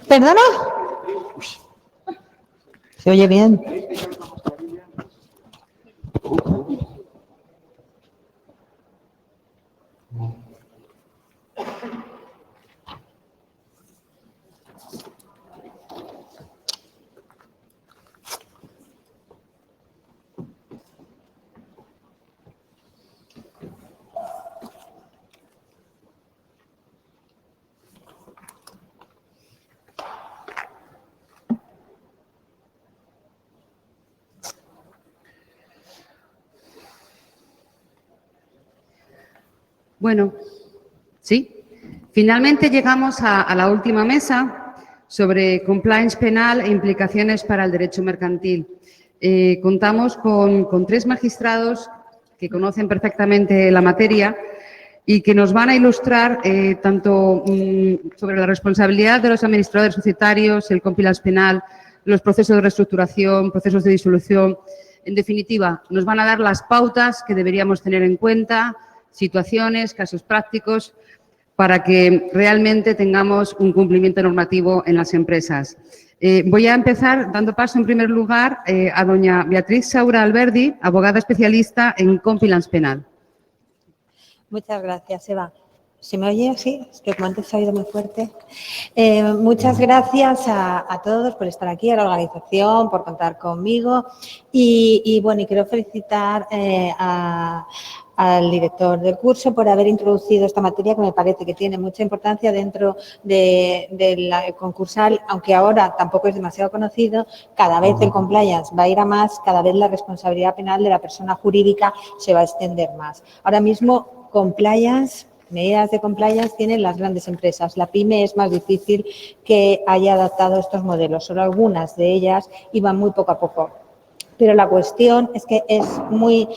¿Perdona? ¿Se oye bien? Bueno, sí. Finalmente llegamos a la última mesa sobre compliance penal e implicaciones para el derecho mercantil. Contamos con 3 magistrados que conocen perfectamente la materia y que nos van a ilustrar tanto sobre la responsabilidad de los administradores societarios, el compliance penal, los procesos de reestructuración, procesos de disolución. En definitiva, nos van a dar las pautas que deberíamos tener en cuenta, situaciones, casos prácticos, para que realmente tengamos un cumplimiento normativo en las empresas. Voy a empezar dando paso, en primer lugar, a doña Beatriz Saura Alberdi, abogada especialista en compliance penal. Muchas gracias, Eva. ¿Se me oye así? Es que como antes se ha oído muy fuerte. Muchas gracias a todos por estar aquí, a la organización, por contar conmigo. Y quiero felicitar al director del curso por haber introducido esta materia que me parece que tiene mucha importancia dentro de la concursal, aunque ahora tampoco es demasiado conocido. Cada vez el compliance va a ir a más, cada vez la responsabilidad penal de la persona jurídica se va a extender más. Ahora mismo, compliance, medidas de compliance tienen las grandes empresas. La PYME es más difícil que haya adaptado estos modelos. Solo algunas de ellas iban muy poco a poco. Pero la cuestión es que es muy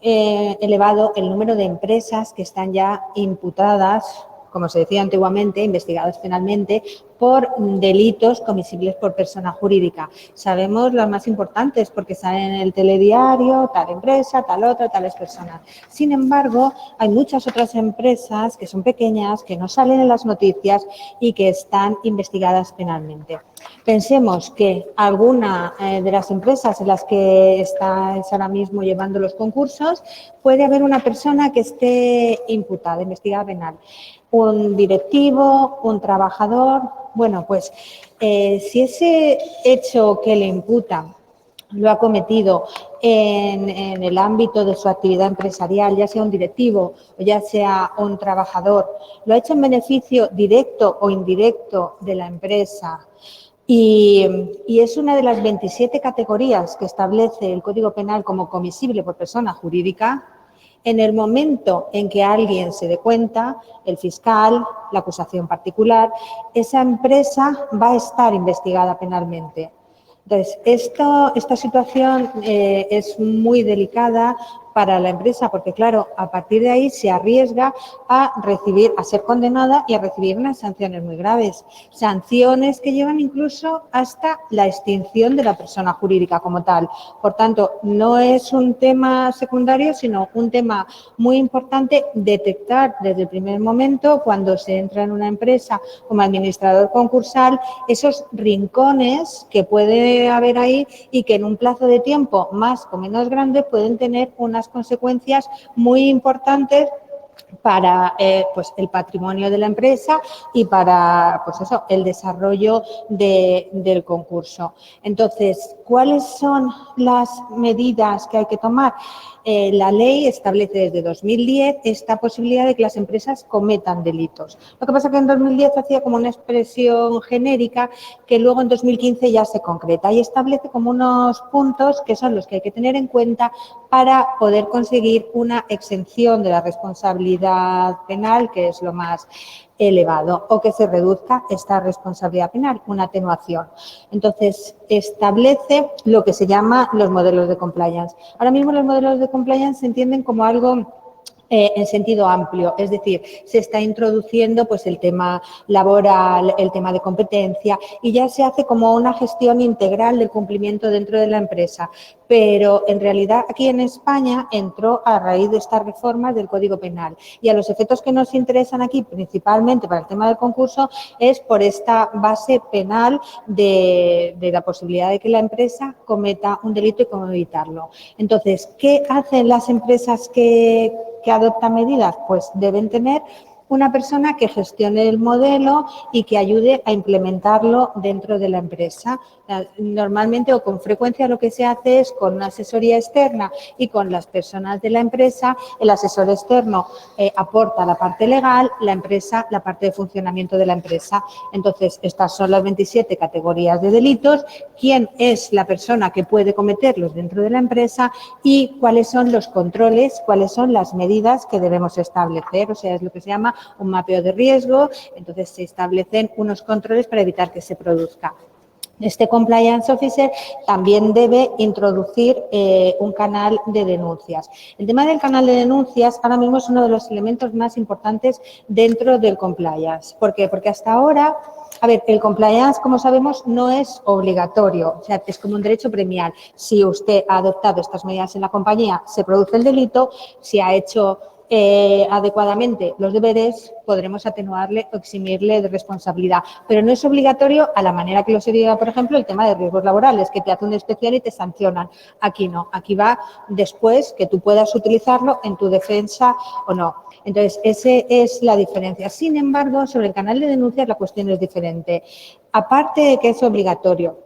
elevado el número de empresas que están ya imputadas, como se decía antiguamente, investigadas penalmente por delitos comisibles por persona jurídica. Sabemos las más importantes porque salen en el telediario, tal empresa, tal otra, tales personas. Sin embargo, hay muchas otras empresas que son pequeñas, que no salen en las noticias y que están investigadas penalmente. Pensemos que alguna de las empresas en las que estáis ahora mismo llevando los concursos, puede haber una persona que esté imputada, investigada penal. Un directivo, un trabajador. Bueno, pues si ese hecho que le imputa lo ha cometido en el ámbito de su actividad empresarial, ya sea un directivo o ya sea un trabajador, lo ha hecho en beneficio directo o indirecto de la empresa, y es una de las 27 categorías que establece el Código Penal como comisible por persona jurídica. En el momento en que alguien se dé cuenta, el fiscal, la acusación particular, esa empresa va a estar investigada penalmente. Entonces, esta situación es muy delicada para la empresa porque, claro, a partir de ahí se arriesga a ser condenada y a recibir unas sanciones muy graves. Sanciones que llevan incluso hasta la extinción de la persona jurídica como tal. Por tanto, no es un tema secundario, sino un tema muy importante detectar desde el primer momento, cuando se entra en una empresa como administrador concursal, esos rincones que puede haber ahí y que en un plazo de tiempo más o menos grande pueden tener unas consecuencias muy importantes para el patrimonio de la empresa y para el desarrollo del concurso. Entonces, ¿cuáles son las medidas que hay que tomar? La ley establece desde 2010 esta posibilidad de que las empresas cometan delitos. Lo que pasa es que en 2010 hacía como una expresión genérica que luego en 2015 ya se concreta y establece como unos puntos que son los que hay que tener en cuenta para poder conseguir una exención de la responsabilidad penal, que es lo más elevado, o que se reduzca esta responsabilidad penal, una atenuación. Entonces, establece lo que se llama los modelos de compliance. Ahora mismo los modelos de compliance se entienden como algo en sentido amplio, es decir, se está introduciendo pues el tema laboral, el tema de competencia y ya se hace como una gestión integral del cumplimiento dentro de la empresa. Pero en realidad aquí en España entró a raíz de esta reforma del Código Penal y a los efectos que nos interesan aquí, principalmente para el tema del concurso, es por esta base penal de la posibilidad de que la empresa cometa un delito y cómo evitarlo. Entonces, ¿qué hacen las empresas que adoptan medidas? Pues deben tener una persona que gestione el modelo y que ayude a implementarlo dentro de la empresa. Normalmente o con frecuencia lo que se hace es con una asesoría externa y con las personas de la empresa. El asesor externo aporta la parte legal, la empresa la parte de funcionamiento de la empresa. Entonces, estas son las 27 categorías de delitos, quién es la persona que puede cometerlos dentro de la empresa y cuáles son los controles, cuáles son las medidas que debemos establecer. O sea, es lo que se llama un mapeo de riesgo. Entonces, se establecen unos controles para evitar que se produzca. Este Compliance Officer también debe introducir un canal de denuncias. El tema del canal de denuncias ahora mismo es uno de los elementos más importantes dentro del Compliance. ¿Por qué? Porque hasta ahora, a ver, el Compliance, como sabemos, no es obligatorio, o sea, es como un derecho premial. Si usted ha adoptado estas medidas en la compañía, se produce el delito, si ha hecho adecuadamente los deberes, podremos atenuarle o eximirle de responsabilidad. Pero no es obligatorio a la manera que lo sería, por ejemplo, el tema de riesgos laborales, que te hace una inspección y te sancionan. Aquí no, aquí va después que tú puedas utilizarlo en tu defensa o no. Entonces, esa es la diferencia. Sin embargo, sobre el canal de denuncias la cuestión es diferente. Aparte de que es obligatorio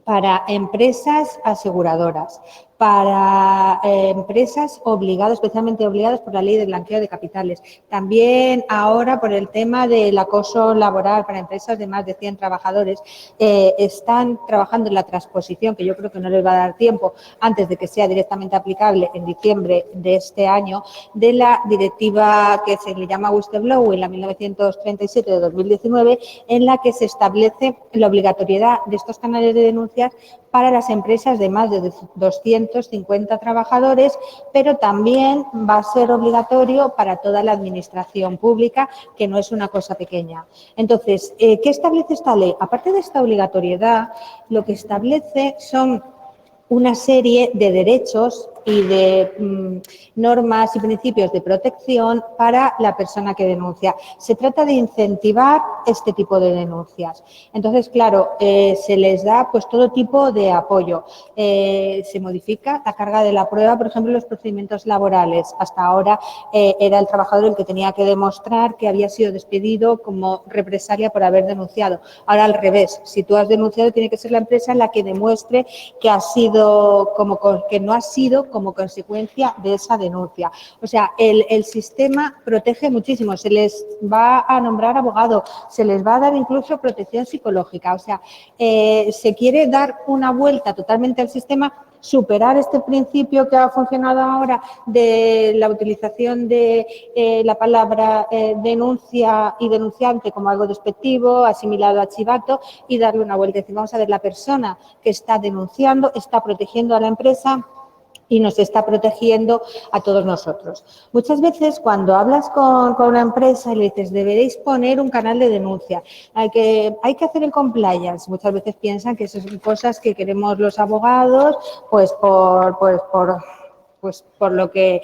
para empresas aseguradoras, para empresas obligadas, especialmente obligadas por la ley de blanqueo de capitales. También ahora por el tema del acoso laboral para empresas de más de 100 trabajadores, están trabajando en la transposición, que yo creo que no les va a dar tiempo antes de que sea directamente aplicable en diciembre de este año, de la directiva que se le llama Whistleblowing, la 1937 de 2019, en la que se establece la obligatoriedad de estos canales de denuncias para las empresas de más de 250 trabajadores, pero también va a ser obligatorio para toda la administración pública, que no es una cosa pequeña. Entonces, ¿qué establece esta ley? Aparte de esta obligatoriedad, lo que establece son una serie de derechos y de normas y principios de protección para la persona que denuncia. Se trata de incentivar este tipo de denuncias. Entonces, claro, se les da pues todo tipo de apoyo. Se modifica la carga de la prueba, por ejemplo, en los procedimientos laborales. Hasta ahora era el trabajador el que tenía que demostrar que había sido despedido como represalia por haber denunciado. Ahora al revés, si tú has denunciado, tiene que ser la empresa la que demuestre que ha sido que no ha sido como consecuencia de esa denuncia. O sea, el sistema protege muchísimo, se les va a nombrar abogado, se les va a dar incluso protección psicológica. O sea, se quiere dar una vuelta totalmente al sistema, superar este principio que ha funcionado ahora de la utilización de la palabra denuncia y denunciante como algo despectivo, asimilado a chivato, y darle una vuelta. Es decir, vamos a ver, la persona que está denunciando está protegiendo a la empresa y nos está protegiendo a todos nosotros. Muchas veces cuando hablas con una empresa y le dices, deberéis poner un canal de denuncia, hay que hacer el compliance, muchas veces piensan que esas son cosas que queremos los abogados, pues por lo que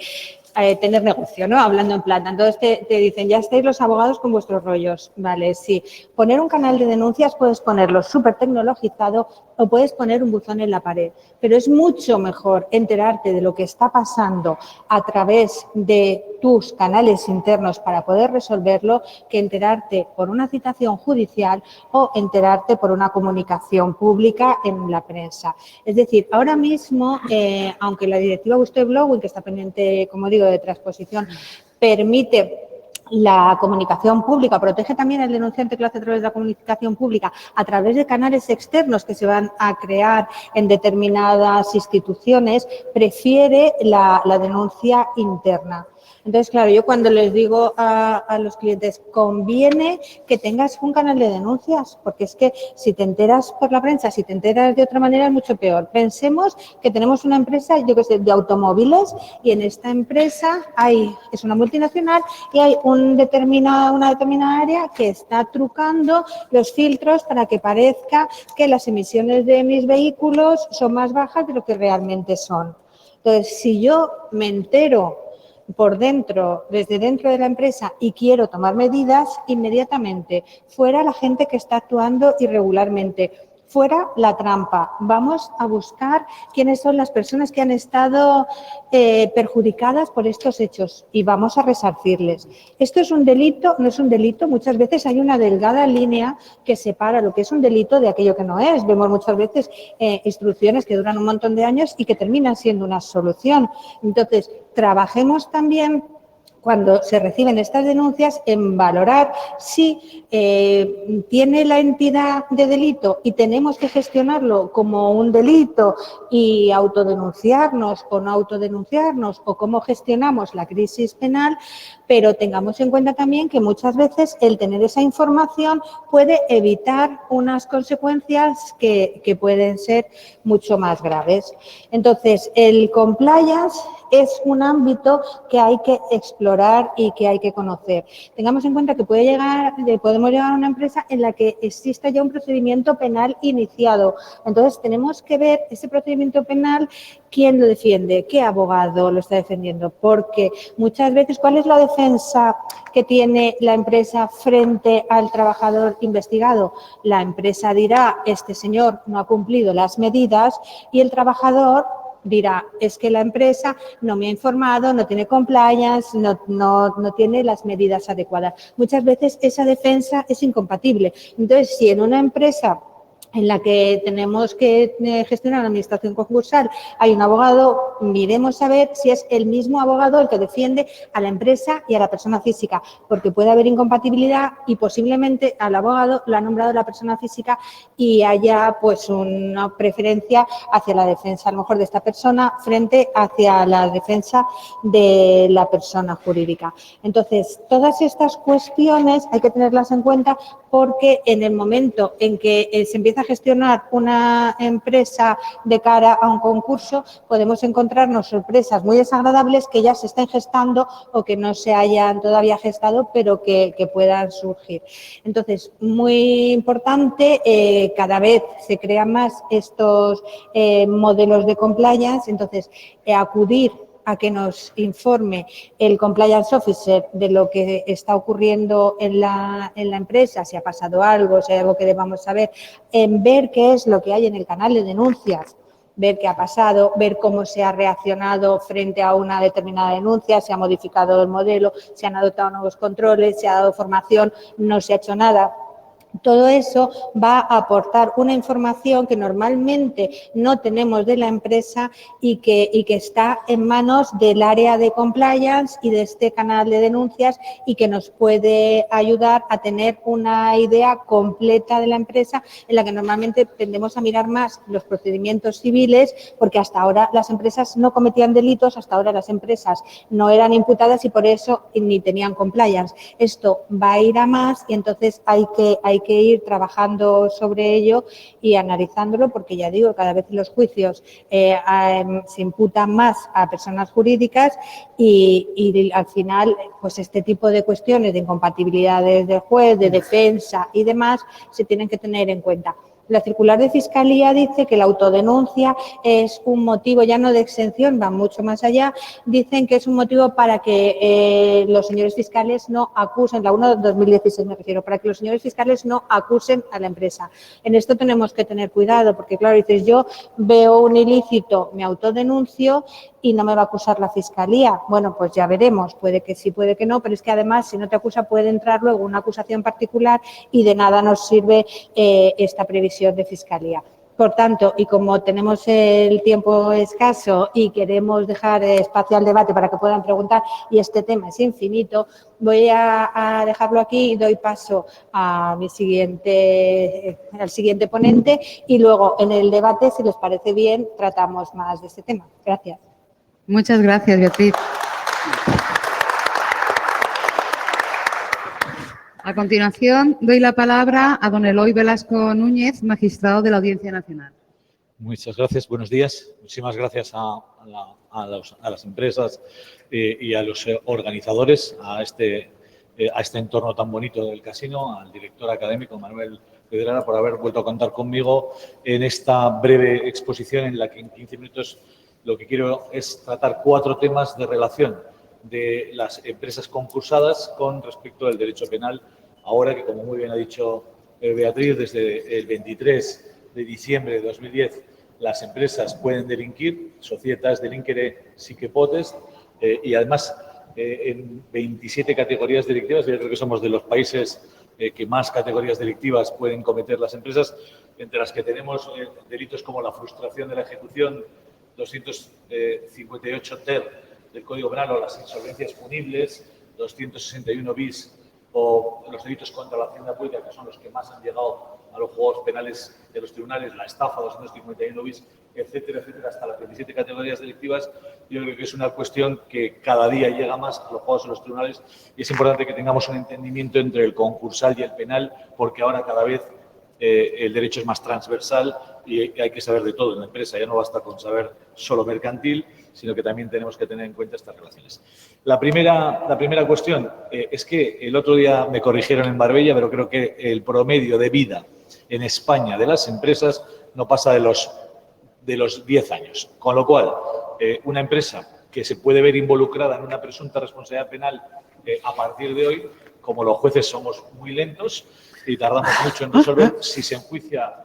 tener negocio, ¿no? Hablando en plata. Entonces te dicen, ya estáis los abogados con vuestros rollos. Vale, sí. Poner un canal de denuncias puedes ponerlo súper tecnologizado o puedes poner un buzón en la pared. Pero es mucho mejor enterarte de lo que está pasando a través de tus canales internos para poder resolverlo que enterarte por una citación judicial o enterarte por una comunicación pública en la prensa. Es decir, ahora mismo, aunque la directiva Whistleblowing, que está pendiente, como digo, de transposición, permite la comunicación pública, protege también al denunciante que lo hace a través de la comunicación pública, a través de canales externos que se van a crear en determinadas instituciones, prefiere la denuncia interna. Entonces, claro, yo cuando les digo a los clientes, conviene que tengas un canal de denuncias, porque es que si te enteras por la prensa, si te enteras de otra manera es mucho peor. Pensemos que tenemos una empresa, yo qué sé, de automóviles y en esta empresa es una multinacional y hay una determinada área que está trucando los filtros para que parezca que las emisiones de mis vehículos son más bajas de lo que realmente son. Entonces, si yo me entero por dentro, desde dentro de la empresa y quiero tomar medidas, inmediatamente, fuera la gente que está actuando irregularmente, fuera la trampa. Vamos a buscar quiénes son las personas que han estado perjudicadas por estos hechos y vamos a resarcirles. ¿Esto es un delito? No es un delito. Muchas veces hay una delgada línea que separa lo que es un delito de aquello que no es. Vemos muchas veces instrucciones que duran un montón de años y que terminan siendo una solución. Entonces, trabajemos también cuando se reciben estas denuncias en valorar si tiene la entidad de delito y tenemos que gestionarlo como un delito y autodenunciarnos o no autodenunciarnos o cómo gestionamos la crisis penal, pero tengamos en cuenta también que muchas veces el tener esa información puede evitar unas consecuencias que pueden ser mucho más graves. Entonces, el compliance es un ámbito que hay que explorar y que hay que conocer. Tengamos en cuenta que podemos llegar a una empresa en la que exista ya un procedimiento penal iniciado. Entonces, tenemos que ver ese procedimiento penal, quién lo defiende, qué abogado lo está defendiendo, porque muchas veces, ¿cuál es la defensa que tiene la empresa frente al trabajador investigado? La empresa dirá, este señor no ha cumplido las medidas y el trabajador dirá, es que la empresa no me ha informado, no tiene compliance, no tiene las medidas adecuadas. Muchas veces esa defensa es incompatible. Entonces, si en una empresa en la que tenemos que gestionar la administración concursal hay un abogado, miremos a ver si es el mismo abogado el que defiende a la empresa y a la persona física, porque puede haber incompatibilidad y posiblemente al abogado lo ha nombrado la persona física y haya pues una preferencia hacia la defensa a lo mejor de esta persona frente hacia la defensa de la persona jurídica. Entonces, todas estas cuestiones hay que tenerlas en cuenta porque en el momento en que se empieza a gestionar una empresa de cara a un concurso, podemos encontrarnos sorpresas muy desagradables que ya se estén gestando o que no se hayan todavía gestado, pero que puedan surgir. Entonces, muy importante, cada vez se crean más estos modelos de compliance, entonces acudir a que nos informe el compliance officer de lo que está ocurriendo en la empresa, si ha pasado algo, si hay algo que debamos saber, en ver qué es lo que hay en el canal de denuncias, ver qué ha pasado, ver cómo se ha reaccionado frente a una determinada denuncia, se ha modificado el modelo, se han adoptado nuevos controles, se ha dado formación, no se ha hecho nada. Todo eso va a aportar una información que normalmente no tenemos de la empresa y que está en manos del área de compliance y de este canal de denuncias y que nos puede ayudar a tener una idea completa de la empresa en la que normalmente tendemos a mirar más los procedimientos civiles porque hasta ahora las empresas no cometían delitos, hasta ahora las empresas no eran imputadas y por eso ni tenían compliance. Esto va a ir a más y entonces hay que ir trabajando sobre ello y analizándolo porque ya digo, cada vez en los juicios se imputan más a personas jurídicas y al final pues este tipo de cuestiones de incompatibilidades del juez, de defensa y demás se tienen que tener en cuenta. La circular de Fiscalía dice que la autodenuncia es un motivo ya no de exención, va mucho más allá, dicen que es un motivo para que los señores fiscales no acusen, la 1 de 2016 me refiero, para que los señores fiscales no acusen a la empresa. En esto tenemos que tener cuidado porque, claro, dices, yo veo un ilícito, me autodenuncio y no me va a acusar la Fiscalía. Bueno, pues ya veremos, puede que sí, puede que no, pero es que además si no te acusa puede entrar luego una acusación particular y de nada nos sirve esta previsión de Fiscalía. Por tanto, y como tenemos el tiempo escaso y queremos dejar espacio al debate para que puedan preguntar y este tema es infinito, voy a dejarlo aquí y doy paso a al siguiente ponente y luego en el debate, si les parece bien, tratamos más de este tema. Gracias. Muchas gracias, Beatriz. A continuación, doy la palabra a don Eloy Velasco Núñez, magistrado de la Audiencia Nacional. Muchas gracias, buenos días. Muchísimas gracias a las empresas y a los organizadores, a este entorno tan bonito del casino, al director académico Manuel Pedrara por haber vuelto a contar conmigo en esta breve exposición en la que en 15 minutos lo que quiero es tratar 4 temas de relación de las empresas concursadas con respecto al derecho penal, ahora que, como muy bien ha dicho Beatriz, desde el 23 de diciembre de 2010 las empresas pueden delinquir, societas delinquere sic potest, y además en 27 categorías delictivas. Yo creo que somos de los países que más categorías delictivas pueden cometer las empresas, entre las que tenemos delitos como la frustración de la ejecución, 258 ter del Código Penal, o las insolvencias punibles, 261 bis, o los delitos contra la hacienda pública, que son los que más han llegado a los juzgados penales de los tribunales, la estafa, 251 bis, etcétera, etcétera, hasta las 27 categorías delictivas. Yo creo que es una cuestión que cada día llega más a los juzgados de los tribunales y es importante que tengamos un entendimiento entre el concursal y el penal, porque ahora cada vez el derecho es más transversal y hay que saber de todo en la empresa. Ya no basta con saber solo mercantil, sino que también tenemos que tener en cuenta estas relaciones. La primera cuestión es que el otro día me corrigieron en Marbella, pero creo que el promedio de vida en España de las empresas no pasa de los 10 años. Con lo cual, una empresa que se puede ver involucrada en una presunta responsabilidad penal a partir de hoy, como los jueces somos muy lentos y tardamos mucho en resolver, si se enjuicia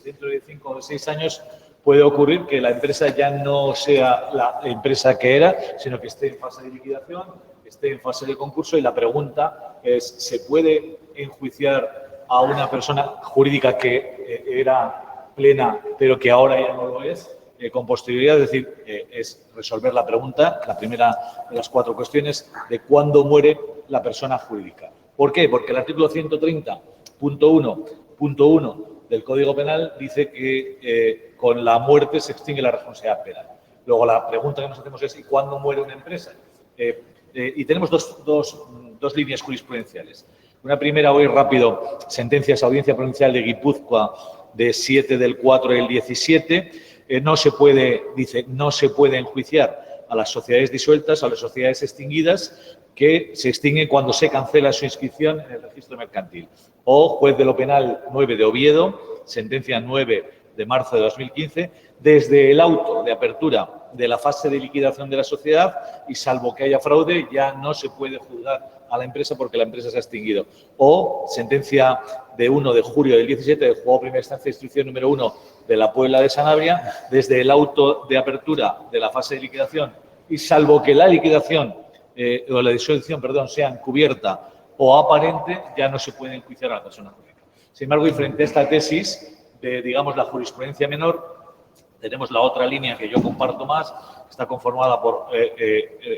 dentro de 5 o 6 años, puede ocurrir que la empresa ya no sea la empresa que era, sino que esté en fase de liquidación, esté en fase de concurso. Y la pregunta es, ¿se puede enjuiciar a una persona jurídica que era plena, pero que ahora ya no lo es, con posterioridad? Es decir, es resolver la pregunta, la primera de las 4 cuestiones, de cuándo muere la persona jurídica. ¿Por qué? Porque el artículo 130.1.1 del Código Penal dice que con la muerte se extingue la responsabilidad penal. Luego, la pregunta que nos hacemos es, ¿y cuándo muere una empresa? Y tenemos dos líneas jurisprudenciales. Una primera, voy rápido, sentencias Audiencia Provincial de Guipúzcoa de 7 del 4 del 17. No se puede enjuiciar a las sociedades disueltas, a las sociedades extinguidas, que se extinguen cuando se cancela su inscripción en el registro mercantil. O juez de lo penal 9 de Oviedo, sentencia 9 de marzo de 2015, desde el auto de apertura de la fase de liquidación de la sociedad, y salvo que haya fraude, ya no se puede juzgar a la empresa porque la empresa se ha extinguido. O sentencia de 1 de julio del 17 del Juzgado de Primera Instancia de Instrucción número 1 de la Puebla de Sanabria, desde el auto de apertura de la fase de liquidación, y salvo que la liquidación o la disolución, sean cubierta o aparente, ya no se puede enjuiciar a la persona jurídica. Sin embargo, y frente a esta tesis de, digamos, la jurisprudencia menor, tenemos la otra línea que yo comparto más, está conformada por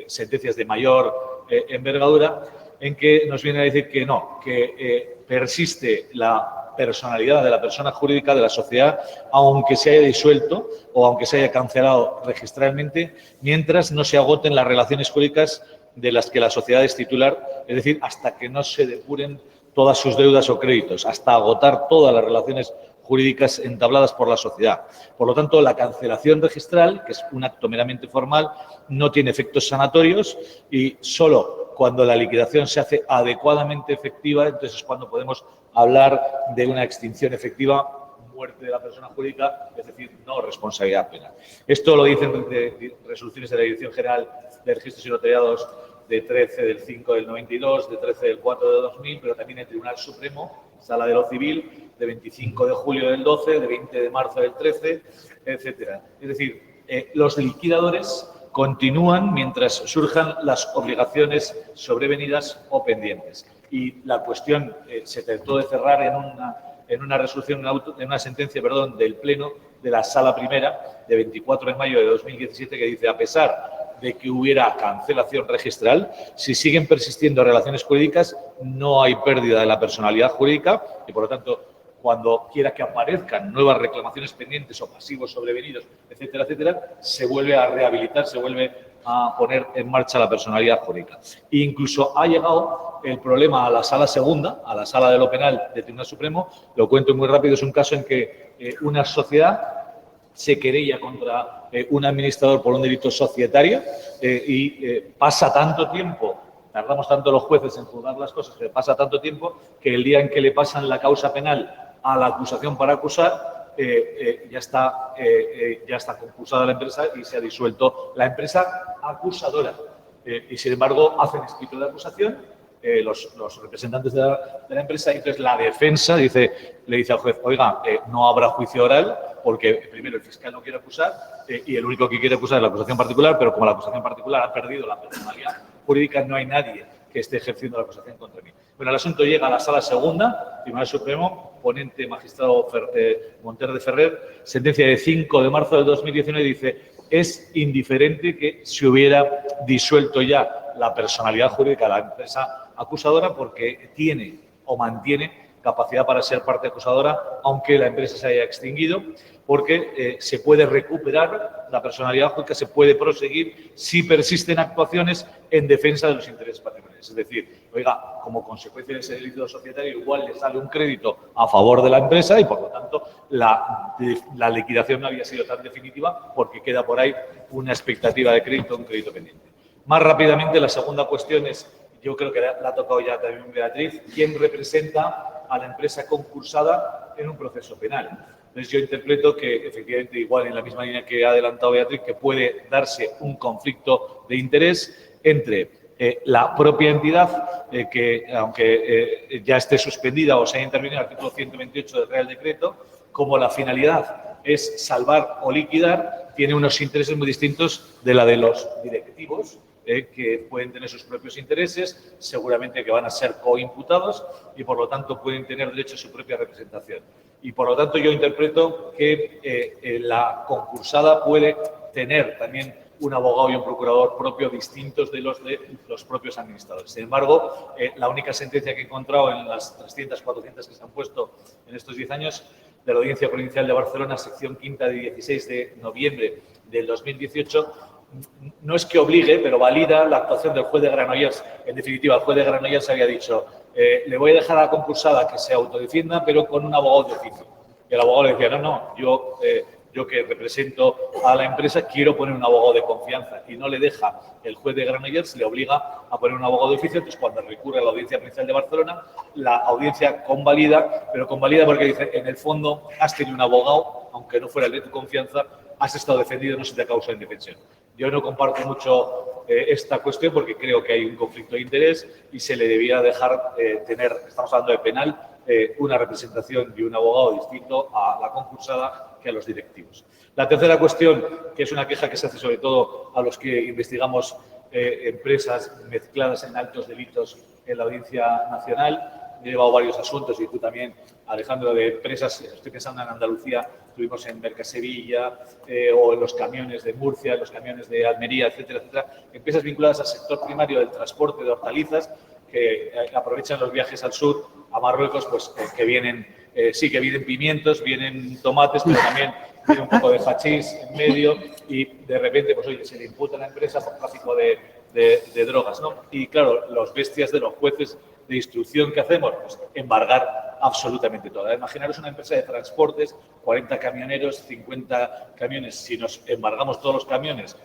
sentencias de mayor envergadura, en que nos viene a decir que no, que persiste la personalidad de la persona jurídica de la sociedad, aunque se haya disuelto o aunque se haya cancelado registralmente, mientras no se agoten las relaciones jurídicas de las que la sociedad es titular, es decir, hasta que no se depuren todas sus deudas o créditos, hasta agotar todas las relaciones jurídicas entabladas por la sociedad. Por lo tanto, la cancelación registral, que es un acto meramente formal, no tiene efectos sanatorios, y solo cuando la liquidación se hace adecuadamente efectiva, entonces es cuando podemos hablar de una extinción efectiva, muerte de la persona jurídica, es decir, no responsabilidad penal. Esto lo dicen resoluciones de la Dirección General de Registros y Notariados de 13 del 5 del 92, de 13 del 4 de 2000, pero también el Tribunal Supremo, Sala de lo Civil, de 25 de julio del 12, de 20 de marzo del 13, etcétera. Es decir, los liquidadores continúan mientras surjan las obligaciones sobrevenidas o pendientes. Y la cuestión se trató de cerrar en una resolución, en una sentencia, del Pleno de la Sala Primera de 24 de mayo de 2017, que dice: a pesar de que hubiera cancelación registral, si siguen persistiendo relaciones jurídicas, no hay pérdida de la personalidad jurídica y, por lo tanto, cuando quiera que aparezcan nuevas reclamaciones pendientes o pasivos sobrevenidos, etcétera, etcétera, se vuelve a rehabilitar, se vuelve a poner en marcha la personalidad jurídica. E incluso ha llegado el problema a la Sala Segunda, a la Sala de lo Penal del Tribunal Supremo. Lo cuento muy rápido, es un caso en que una sociedad se querella contra un administrador por un delito societario y pasa tanto tiempo, tardamos tanto los jueces en juzgar las cosas, que pasa tanto tiempo que el día en que le pasan la causa penal a la acusación para acusar, ya está concursada la empresa y se ha disuelto la empresa acusadora. Y sin embargo, hacen escrito de acusación los representantes de la empresa, y entonces la defensa le dice al juez: oiga, no habrá juicio oral porque primero el fiscal no quiere acusar y el único que quiere acusar es la acusación particular, pero como la acusación particular ha perdido la personalidad jurídica, no hay nadie que esté ejerciendo la acusación contra mí. Bueno, el asunto llega a la Sala Segunda, Tribunal Supremo, ponente magistrado Monter de Ferrer, sentencia de 5 de marzo del 2019, dice: es indiferente que se hubiera disuelto ya la personalidad jurídica de la empresa acusadora porque tiene o mantiene capacidad para ser parte acusadora, aunque la empresa se haya extinguido, porque se puede recuperar la personalidad jurídica, se puede proseguir si persisten actuaciones en defensa de los intereses patrimoniales. Es decir, oiga, como consecuencia de ese delito societario igual le sale un crédito a favor de la empresa y, por lo tanto, la liquidación no había sido tan definitiva porque queda por ahí una expectativa de crédito, un crédito pendiente. Más rápidamente, la segunda cuestión es, yo creo que la ha tocado ya también Beatriz, ¿quién representa a la empresa concursada en un proceso penal? Entonces, yo interpreto que, efectivamente, igual en la misma línea que ha adelantado Beatriz, que puede darse un conflicto de interés entre la propia entidad, que aunque ya esté suspendida o se haya intervenido en el artículo 128 del Real Decreto, como la finalidad es salvar o liquidar, tiene unos intereses muy distintos de la de los directivos, que pueden tener sus propios intereses, seguramente que van a ser coimputados y, por lo tanto, pueden tener derecho a su propia representación. Y, por lo tanto, yo interpreto que la concursada puede tener también un abogado y un procurador propio distintos de los propios administradores. Sin embargo, la única sentencia que he encontrado en las 300, 400 que se han puesto en estos 10 años de la Audiencia Provincial de Barcelona, sección quinta de 16 de noviembre del 2018, no es que obligue, pero valida la actuación del juez de Granollers. En definitiva, el juez de Granollers había dicho: le voy a dejar a la concursada que se autodefienda, pero con un abogado de oficio. Y el abogado le decía: no, yo que represento a la empresa quiero poner un abogado de confianza, y no le deja el juez de Granollers, le obliga a poner un abogado de oficio. Entonces, cuando recurre a la Audiencia Provincial de Barcelona, la audiencia convalida, pero convalida porque dice: en el fondo has tenido un abogado, aunque no fuera el de tu confianza, has estado defendido, no se te ha causado indefensión. Yo no comparto mucho esta cuestión porque creo que hay un conflicto de interés y se le debía dejar tener, estamos hablando de penal, una representación y un abogado distinto a la concursada que a los directivos. La tercera cuestión, que es una queja que se hace sobre todo a los que investigamos empresas mezcladas en altos delitos en la Audiencia Nacional. He llevado varios asuntos y tú también, Alejandro, de empresas, estoy pensando en Andalucía, estuvimos en Mercasevilla o en los camiones de Murcia, en los camiones de Almería, etcétera, etcétera. Empresas vinculadas al sector primario del transporte de hortalizas que aprovechan los viajes al sur, a Marruecos, pues que vienen, sí que vienen pimientos, vienen tomates, pero también viene un poco de hachís en medio y de repente, pues oye, se le imputa a la empresa por tráfico de drogas, ¿no? Y claro, los bestias de los jueces de instrucción que hacemos, pues embargar absolutamente todo. Imaginaros una empresa de transportes, 40 camioneros, 50 camiones. Si nos embargamos todos los camiones,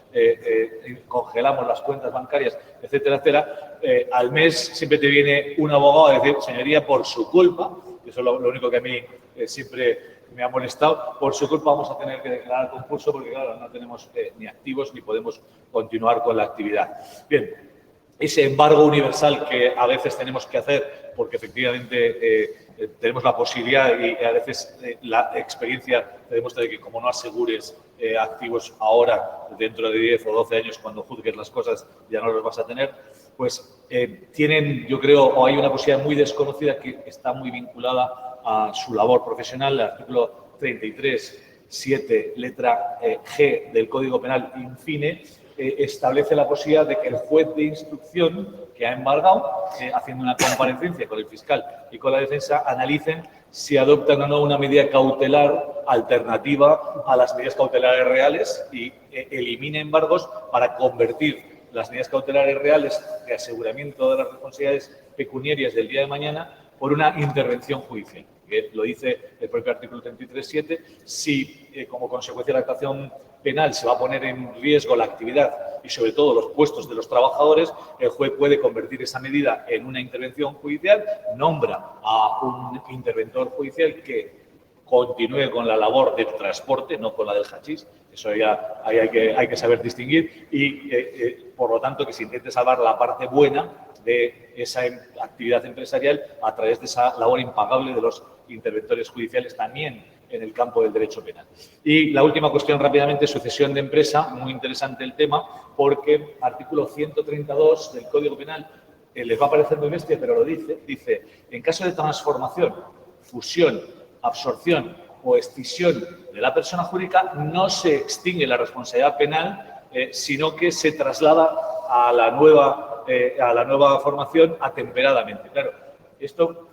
congelamos las cuentas bancarias, etcétera, etcétera, al mes siempre te viene un abogado a decir: señoría, por su culpa, eso es lo único que a mí siempre me ha molestado, por su culpa vamos a tener que declarar concurso porque, claro, no tenemos ni activos ni podemos continuar con la actividad. Bien. Ese embargo universal que a veces tenemos que hacer porque efectivamente tenemos la posibilidad y a veces la experiencia te demuestra que como no asegures activos ahora, dentro de 10 o 12 años, cuando juzgues las cosas ya no los vas a tener, pues tienen, yo creo, o hay una posibilidad muy desconocida que está muy vinculada a su labor profesional. El artículo 33.7, letra G del Código Penal, infine, establece la posibilidad de que el juez de instrucción que ha embargado, haciendo una comparecencia con el fiscal y con la defensa, analicen si adoptan o no una medida cautelar alternativa a las medidas cautelares reales y elimine embargos para convertir las medidas cautelares reales de aseguramiento de las responsabilidades pecuniarias del día de mañana por una intervención judicial. Que lo dice el propio artículo 33.7, si como consecuencia de la actuación penal se va a poner en riesgo la actividad y sobre todo los puestos de los trabajadores, el juez puede convertir esa medida en una intervención judicial, nombra a un interventor judicial que continúe con la labor del transporte, no con la del hachís, eso ya hay que saber distinguir y por lo tanto que se intente salvar la parte buena de esa actividad empresarial a través de esa labor impagable de los interventores judiciales también en el campo del derecho penal. Y la última cuestión rápidamente, sucesión de empresa, muy interesante el tema, porque artículo 132 del Código Penal, les va a parecer muy bestia, pero lo dice, en caso de transformación, fusión, absorción o escisión de la persona jurídica, no se extingue la responsabilidad penal, sino que se traslada a la nueva formación atemperadamente. Claro, esto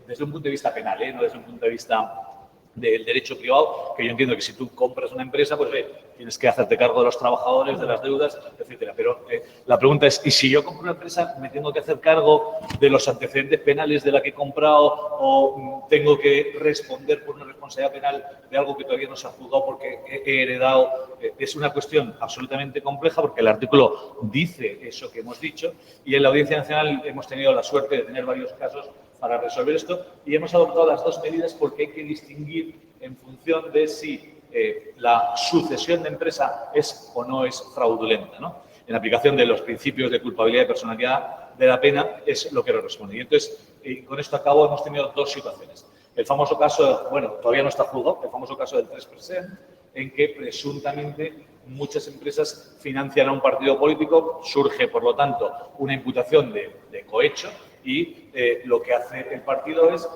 desde un punto de vista penal, no desde un punto de vista del derecho privado, que yo entiendo que si tú compras una empresa, pues tienes que hacerte cargo de los trabajadores, de las deudas, etcétera. Pero la pregunta es, ¿y si yo compro una empresa, me tengo que hacer cargo de los antecedentes penales de la que he comprado o tengo que responder por una responsabilidad penal de algo que todavía no se ha juzgado porque he heredado? Es una cuestión absolutamente compleja porque el artículo dice eso que hemos dicho y en la Audiencia Nacional hemos tenido la suerte de tener varios casos para resolver esto y hemos adoptado las dos medidas porque hay que distinguir en función de si la sucesión de empresa es o no es fraudulenta, ¿no? En aplicación de los principios de culpabilidad y personalidad de la pena es lo que corresponde. Y entonces, con esto a cabo, hemos tenido dos situaciones. El famoso caso, bueno, todavía no está juzgado, el famoso caso del 3%, en que presuntamente muchas empresas financian a un partido político, surge, por lo tanto, una imputación de cohecho y lo que hace el partido es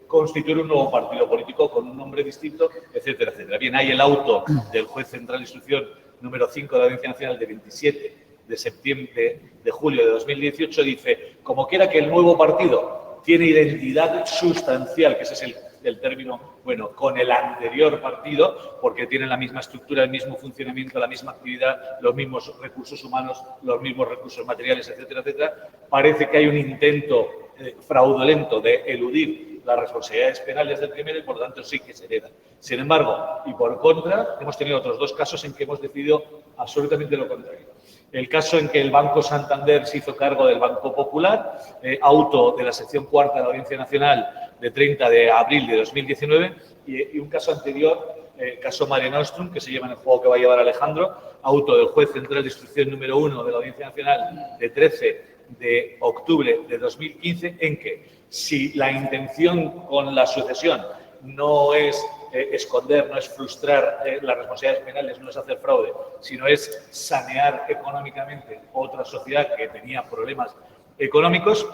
constituir un nuevo partido político con un nombre distinto, etcétera, etcétera. Bien, hay el auto del juez central de instrucción número 5 de la Audiencia Nacional de 27 de julio de 2018, dice, como quiera que el nuevo partido tiene identidad sustancial, que ese es el término, bueno, con el anterior partido, porque tienen la misma estructura, el mismo funcionamiento, la misma actividad, los mismos recursos humanos, los mismos recursos materiales, etcétera, etcétera. Parece que hay un intento fraudulento de eludir las responsabilidades penales del primero y, por lo tanto, sí que se heredan. Sin embargo, y por contra, hemos tenido otros dos casos en que hemos decidido absolutamente lo contrario. El caso en que el Banco Santander se hizo cargo del Banco Popular, auto de la sección cuarta de la Audiencia Nacional de 30 de abril de 2019, y un caso anterior, caso Mare Nostrum, que se lleva en el juego que va a llevar Alejandro, auto del juez central de instrucción número 1 de la Audiencia Nacional de 13 de octubre de 2015, en que si la intención con la sucesión no es esconder, no es frustrar las responsabilidades penales, no es hacer fraude, sino es sanear económicamente otra sociedad que tenía problemas económicos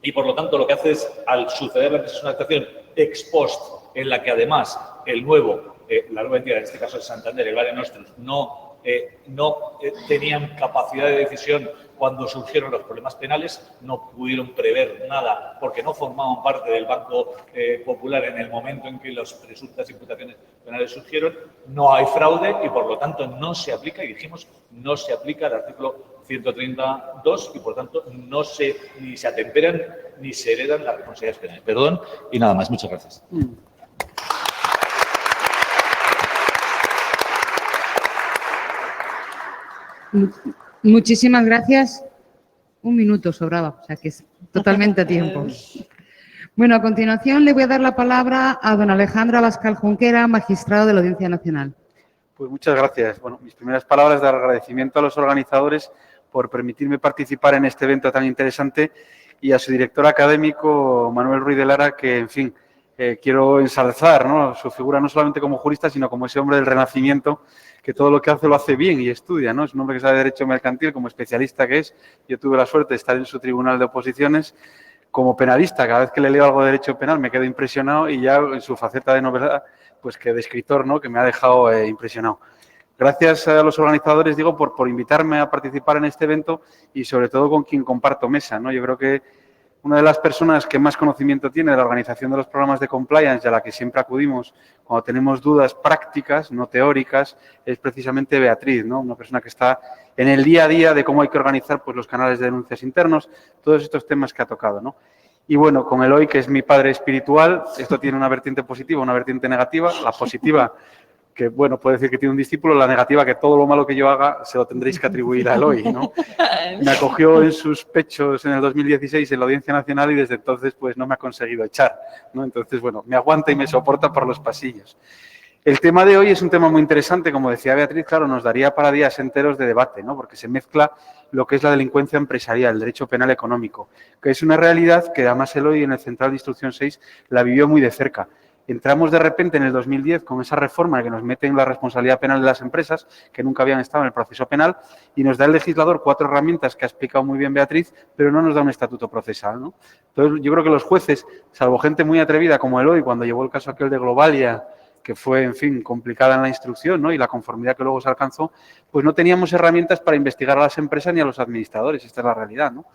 y, por lo tanto, lo que hace es, al suceder la una actuación ex post, en la que además la nueva entidad, en este caso el Santander, el Mare Nostrum, no tenían capacidad de decisión cuando surgieron los problemas penales, no pudieron prever nada porque no formaban parte del Banco Popular en el momento en que las presuntas imputaciones penales surgieron. No hay fraude y, por lo tanto, no se aplica, y dijimos, no se aplica el artículo 132 y, por tanto, ni se atemperan ni se heredan las responsabilidades penales. Perdón y nada más. Muchas gracias. Muchísimas gracias. Un minuto sobraba, o sea que es totalmente a tiempo. Bueno, a continuación le voy a dar la palabra a don Alejandro Abascal Junquera, magistrado de la Audiencia Nacional. Pues muchas gracias. Bueno, mis primeras palabras de agradecimiento a los organizadores por permitirme participar en este evento tan interesante y a su director académico, Manuel Ruiz de Lara, que, en fin, quiero ensalzar, ¿no?, su figura no solamente como jurista, sino como ese hombre del Renacimiento que todo lo que hace lo hace bien y estudia, ¿no? Es un hombre que sabe Derecho Mercantil, como especialista que es. Yo tuve la suerte de estar en su tribunal de oposiciones. Como penalista, cada vez que le leo algo de Derecho Penal me quedo impresionado y ya en su faceta de novela, pues que de escritor, ¿no?, que me ha dejado impresionado. Gracias a los organizadores, digo, por invitarme a participar en este evento y sobre todo con quien comparto mesa, ¿no? Yo creo que Una de las personas que más conocimiento tiene de la organización de los programas de compliance y a la que siempre acudimos cuando tenemos dudas prácticas, no teóricas, es precisamente Beatriz, ¿no? Una persona que está en el día a día de cómo hay que organizar pues, los canales de denuncias internos, todos estos temas que ha tocado, ¿no? Y bueno, con Eloy, que es mi padre espiritual, esto tiene una vertiente positiva, una vertiente negativa. La positiva, que bueno, puede decir que tiene un discípulo, la negativa, que todo lo malo que yo haga se lo tendréis que atribuir a Eloy, ¿no? Me acogió en sus pechos en el 2016 en la Audiencia Nacional y desde entonces pues no me ha conseguido echar, ¿no? Entonces, bueno, me aguanta y me soporta por los pasillos. El tema de hoy es un tema muy interesante, como decía Beatriz, claro, nos daría para días enteros de debate, ¿no? Porque se mezcla lo que es la delincuencia empresarial, el derecho penal económico, que es una realidad que además Eloy en el Central de Instrucción 6 la vivió muy de cerca. Entramos de repente en el 2010 con esa reforma que nos mete en la responsabilidad penal de las empresas, que nunca habían estado en el proceso penal, y nos da el legislador 4 herramientas que ha explicado muy bien Beatriz, pero no nos da un estatuto procesal, ¿no? Entonces, yo creo que los jueces, salvo gente muy atrevida como Eloy, cuando llevó el caso aquel de Globalia, que fue, en fin, complicada en la instrucción, ¿no? Y la conformidad que luego se alcanzó, pues no teníamos herramientas para investigar a las empresas ni a los administradores. Esta es la realidad, ¿no?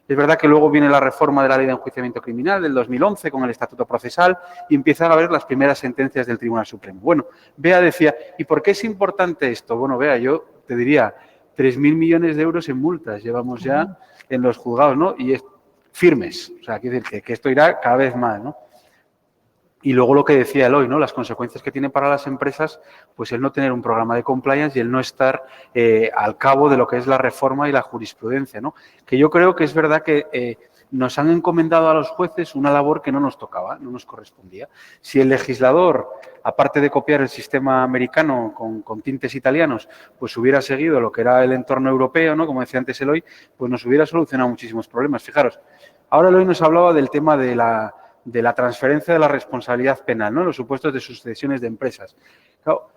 Es verdad que luego viene la reforma de la Ley de Enjuiciamiento Criminal del 2011 con el Estatuto Procesal y empiezan a ver las primeras sentencias del Tribunal Supremo. Bueno, Bea decía, ¿y por qué es importante esto? Bueno, Bea, yo te diría, 3.000 millones de euros en multas llevamos ya en los juzgados, ¿no? Y es firmes. O sea, quiere decir que esto irá cada vez más, ¿no? Y luego lo que decía Eloy, ¿no? Las consecuencias que tiene para las empresas, pues el no tener un programa de compliance y el no estar al cabo de lo que es la reforma y la jurisprudencia, ¿no? Que yo creo que es verdad que nos han encomendado a los jueces una labor que no nos tocaba, no nos correspondía. Si el legislador, aparte de copiar el sistema americano con tintes italianos, pues hubiera seguido lo que era el entorno europeo, ¿no? Como decía antes Eloy, pues nos hubiera solucionado muchísimos problemas. Fijaros, ahora Eloy nos hablaba del tema de la transferencia de la responsabilidad penal, ¿no? Los supuestos de sucesiones de empresas. Claro,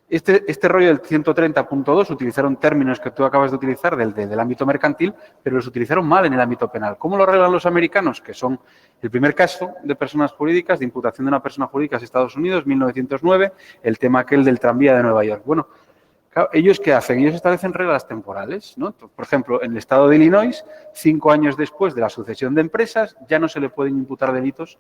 este rollo del 130.2 utilizaron términos que tú acabas de utilizar del ámbito mercantil, pero los utilizaron mal en el ámbito penal. ¿Cómo lo arreglan los americanos? Que son el primer caso de personas jurídicas, de imputación de una persona jurídica en Estados Unidos, 1909, el tema aquel del tranvía de Nueva York. Bueno, claro, ¿ellos qué hacen? Ellos establecen reglas temporales, ¿no? Por ejemplo, en el estado de Illinois, 5 años después de la sucesión de empresas, ya no se le pueden imputar delitos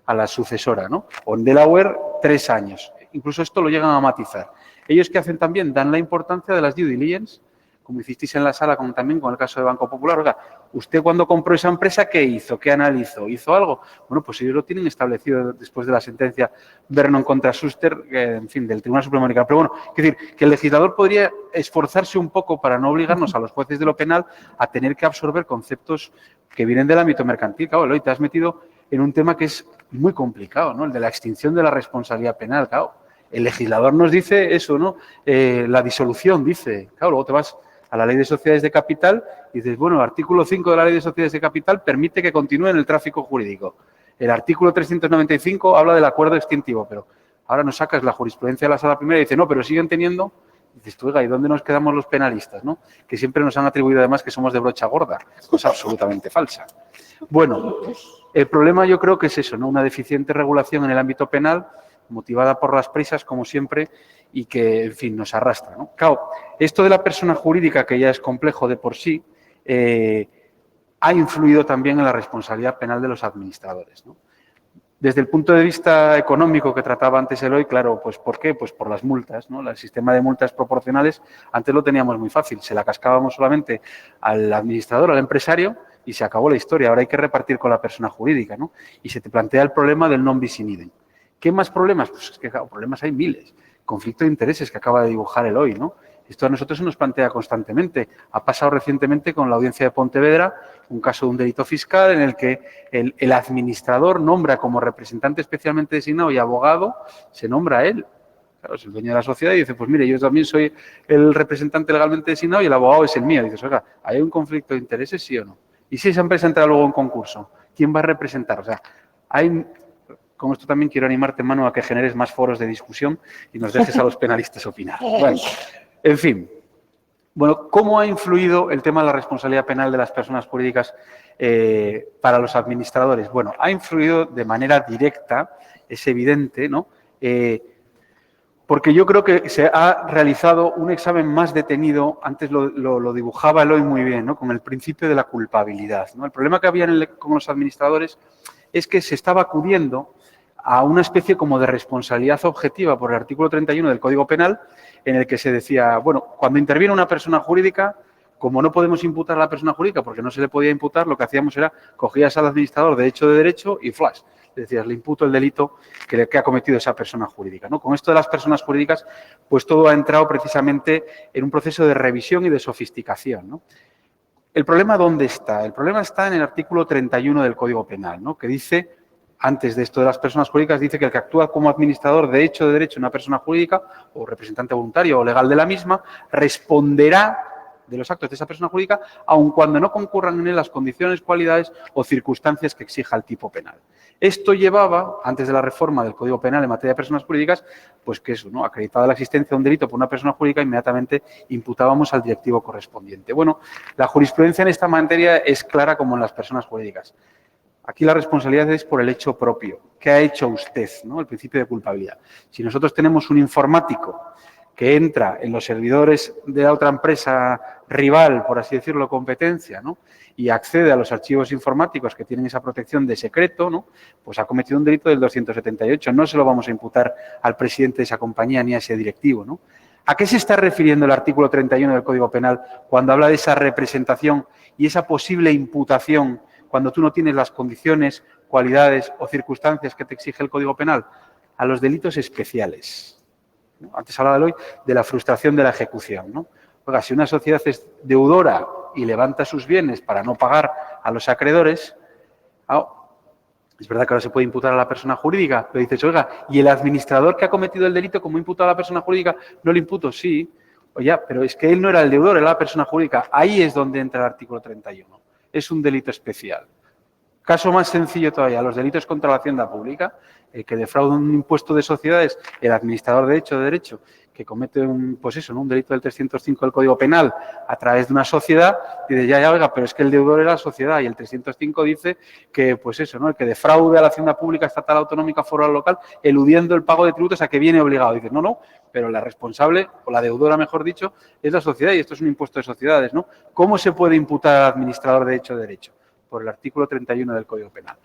a la sucesora, ¿no? O en Delaware, 3 años. Incluso esto lo llegan a matizar. Ellos qué hacen también, dan la importancia de las due diligence, como hicisteis en la sala, como también con el caso de Banco Popular. Oiga, ¿usted cuando compró esa empresa qué hizo? ¿Qué analizó? ¿Hizo algo? Bueno, pues ellos lo tienen establecido después de la sentencia Vernon contra Schuster, en fin, del Tribunal Supremo Americano. Pero bueno, es decir, que el legislador podría esforzarse un poco para no obligarnos a los jueces de lo penal a tener que absorber conceptos que vienen del ámbito mercantil. Claro, Eloy, te has metido en un tema que es muy complicado, ¿no? El de la extinción de la responsabilidad penal, claro. El legislador nos dice eso, ¿no? La disolución, dice. Claro, luego te vas a la Ley de Sociedades de Capital y dices, bueno, el artículo 5 de la Ley de Sociedades de Capital permite que continúe en el tráfico jurídico. El artículo 395 habla del acuerdo extintivo, pero ahora nos sacas la jurisprudencia de la Sala Primera y dice, no, pero siguen teniendo. Y dices, oiga, ¿y dónde nos quedamos los penalistas, no? Que siempre nos han atribuido además que somos de brocha gorda, cosa absolutamente falsa. Bueno, el problema yo creo que es eso, ¿no? Una deficiente regulación en el ámbito penal, motivada por las prisas, como siempre, y que, en fin, nos arrastra, ¿no? Claro, esto de la persona jurídica, que ya es complejo de por sí, ha influido también en la responsabilidad penal de los administradores, ¿no? Desde el punto de vista económico que trataba antes Eloy, claro, pues ¿por qué? Pues por las multas, ¿no? El sistema de multas proporcionales, antes lo teníamos muy fácil, se la cascábamos solamente al administrador, al empresario, y se acabó la historia. Ahora hay que repartir con la persona jurídica, ¿no? Y se te plantea el problema del non bis in idem. ¿Qué más problemas? Pues es que, claro, problemas hay miles. Conflicto de intereses que acaba de dibujar Eloy, ¿no? Esto a nosotros se nos plantea constantemente. Ha pasado recientemente con la audiencia de Pontevedra un caso de un delito fiscal en el que el administrador nombra como representante especialmente designado y abogado, se nombra a él. Claro, es el dueño de la sociedad y dice, pues mire, yo también soy el representante legalmente designado y el abogado es el mío. Y dices, oiga, ¿hay un conflicto de intereses, sí o no? ¿Y si esa empresa entra luego en concurso? ¿Quién va a representar? O sea, hay... Con esto también quiero animarte, Manu, a que generes más foros de discusión y nos dejes a los penalistas opinar. Bueno, en fin. Bueno, ¿cómo ha influido el tema de la responsabilidad penal de las personas jurídicas para los administradores? Bueno, ha influido de manera directa, es evidente, ¿no? porque yo creo que se ha realizado un examen más detenido, antes lo dibujaba Eloy muy bien, ¿no? Con el principio de la culpabilidad, ¿no? El problema que había con los administradores es que se estaba acudiendo a una especie como de responsabilidad objetiva por el artículo 31 del Código Penal, en el que se decía, bueno, cuando interviene una persona jurídica, como no podemos imputar a la persona jurídica porque no se le podía imputar, lo que hacíamos era cogías al administrador de derecho y flash. Decías, le imputo el delito que ha cometido esa persona jurídica, ¿no? Con esto de las personas jurídicas, pues todo ha entrado precisamente en un proceso de revisión y de sofisticación, ¿no? ¿El problema dónde está? El problema está en el artículo 31 del Código Penal, ¿no? Que dice, antes de esto de las personas jurídicas, dice que el que actúa como administrador de hecho de derecho una persona jurídica o representante voluntario o legal de la misma, responderá de los actos de esa persona jurídica, aun cuando no concurran en él las condiciones, cualidades o circunstancias que exija el tipo penal. Esto llevaba, antes de la reforma del Código Penal en materia de personas jurídicas, pues que eso, ¿no? Acreditada la existencia de un delito por una persona jurídica, inmediatamente imputábamos al directivo correspondiente. Bueno, la jurisprudencia en esta materia es clara como en las personas jurídicas. Aquí la responsabilidad es por el hecho propio. ¿Qué ha hecho usted? ¿No? El principio de culpabilidad. Si nosotros tenemos un informático que entra en los servidores de la otra empresa rival, por así decirlo, competencia, ¿no? Y accede a los archivos informáticos que tienen esa protección de secreto, ¿no? Pues ha cometido un delito del 278. No se lo vamos a imputar al presidente de esa compañía ni a ese directivo, ¿no? ¿A qué se está refiriendo el artículo 31 del Código Penal cuando habla de esa representación y esa posible imputación cuando tú no tienes las condiciones, cualidades o circunstancias que te exige el Código Penal? A los delitos especiales. Antes hablaba hoy de la frustración de la ejecución, ¿no? Oiga, si una sociedad es deudora y levanta sus bienes para no pagar a los acreedores, es verdad que ahora se puede imputar a la persona jurídica, pero dices, oiga, ¿y el administrador que ha cometido el delito, como imputa a la persona jurídica, no le imputo? Sí, oye, pero es que él no era el deudor, era la persona jurídica. Ahí es donde entra el artículo 31. Es un delito especial. Caso más sencillo todavía, los delitos contra la hacienda pública, el que defrauda un impuesto de sociedades, el administrador de derecho, que comete un delito del 305 del Código Penal a través de una sociedad, dice, ya, oiga, pero es que el deudor era la sociedad, y el 305 dice que, pues eso, ¿no? El que defraude a la hacienda pública, estatal, autonómica, foral, local, eludiendo el pago de tributos a que viene obligado. Dice, no, pero la responsable, o la deudora, mejor dicho, es la sociedad, y esto es un impuesto de sociedades, ¿no? ¿Cómo se puede imputar al administrador de derecho? Por el artículo 31 del Código Penal.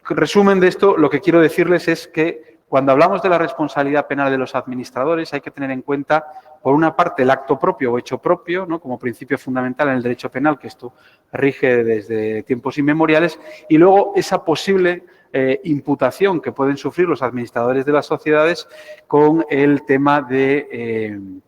Resumen de esto, lo que quiero decirles es que cuando hablamos de la responsabilidad penal de los administradores hay que tener en cuenta, por una parte, el acto propio o hecho propio, ¿no? Como principio fundamental en el derecho penal, que esto rige desde tiempos inmemoriales, y luego esa posible imputación que pueden sufrir los administradores de las sociedades con el tema de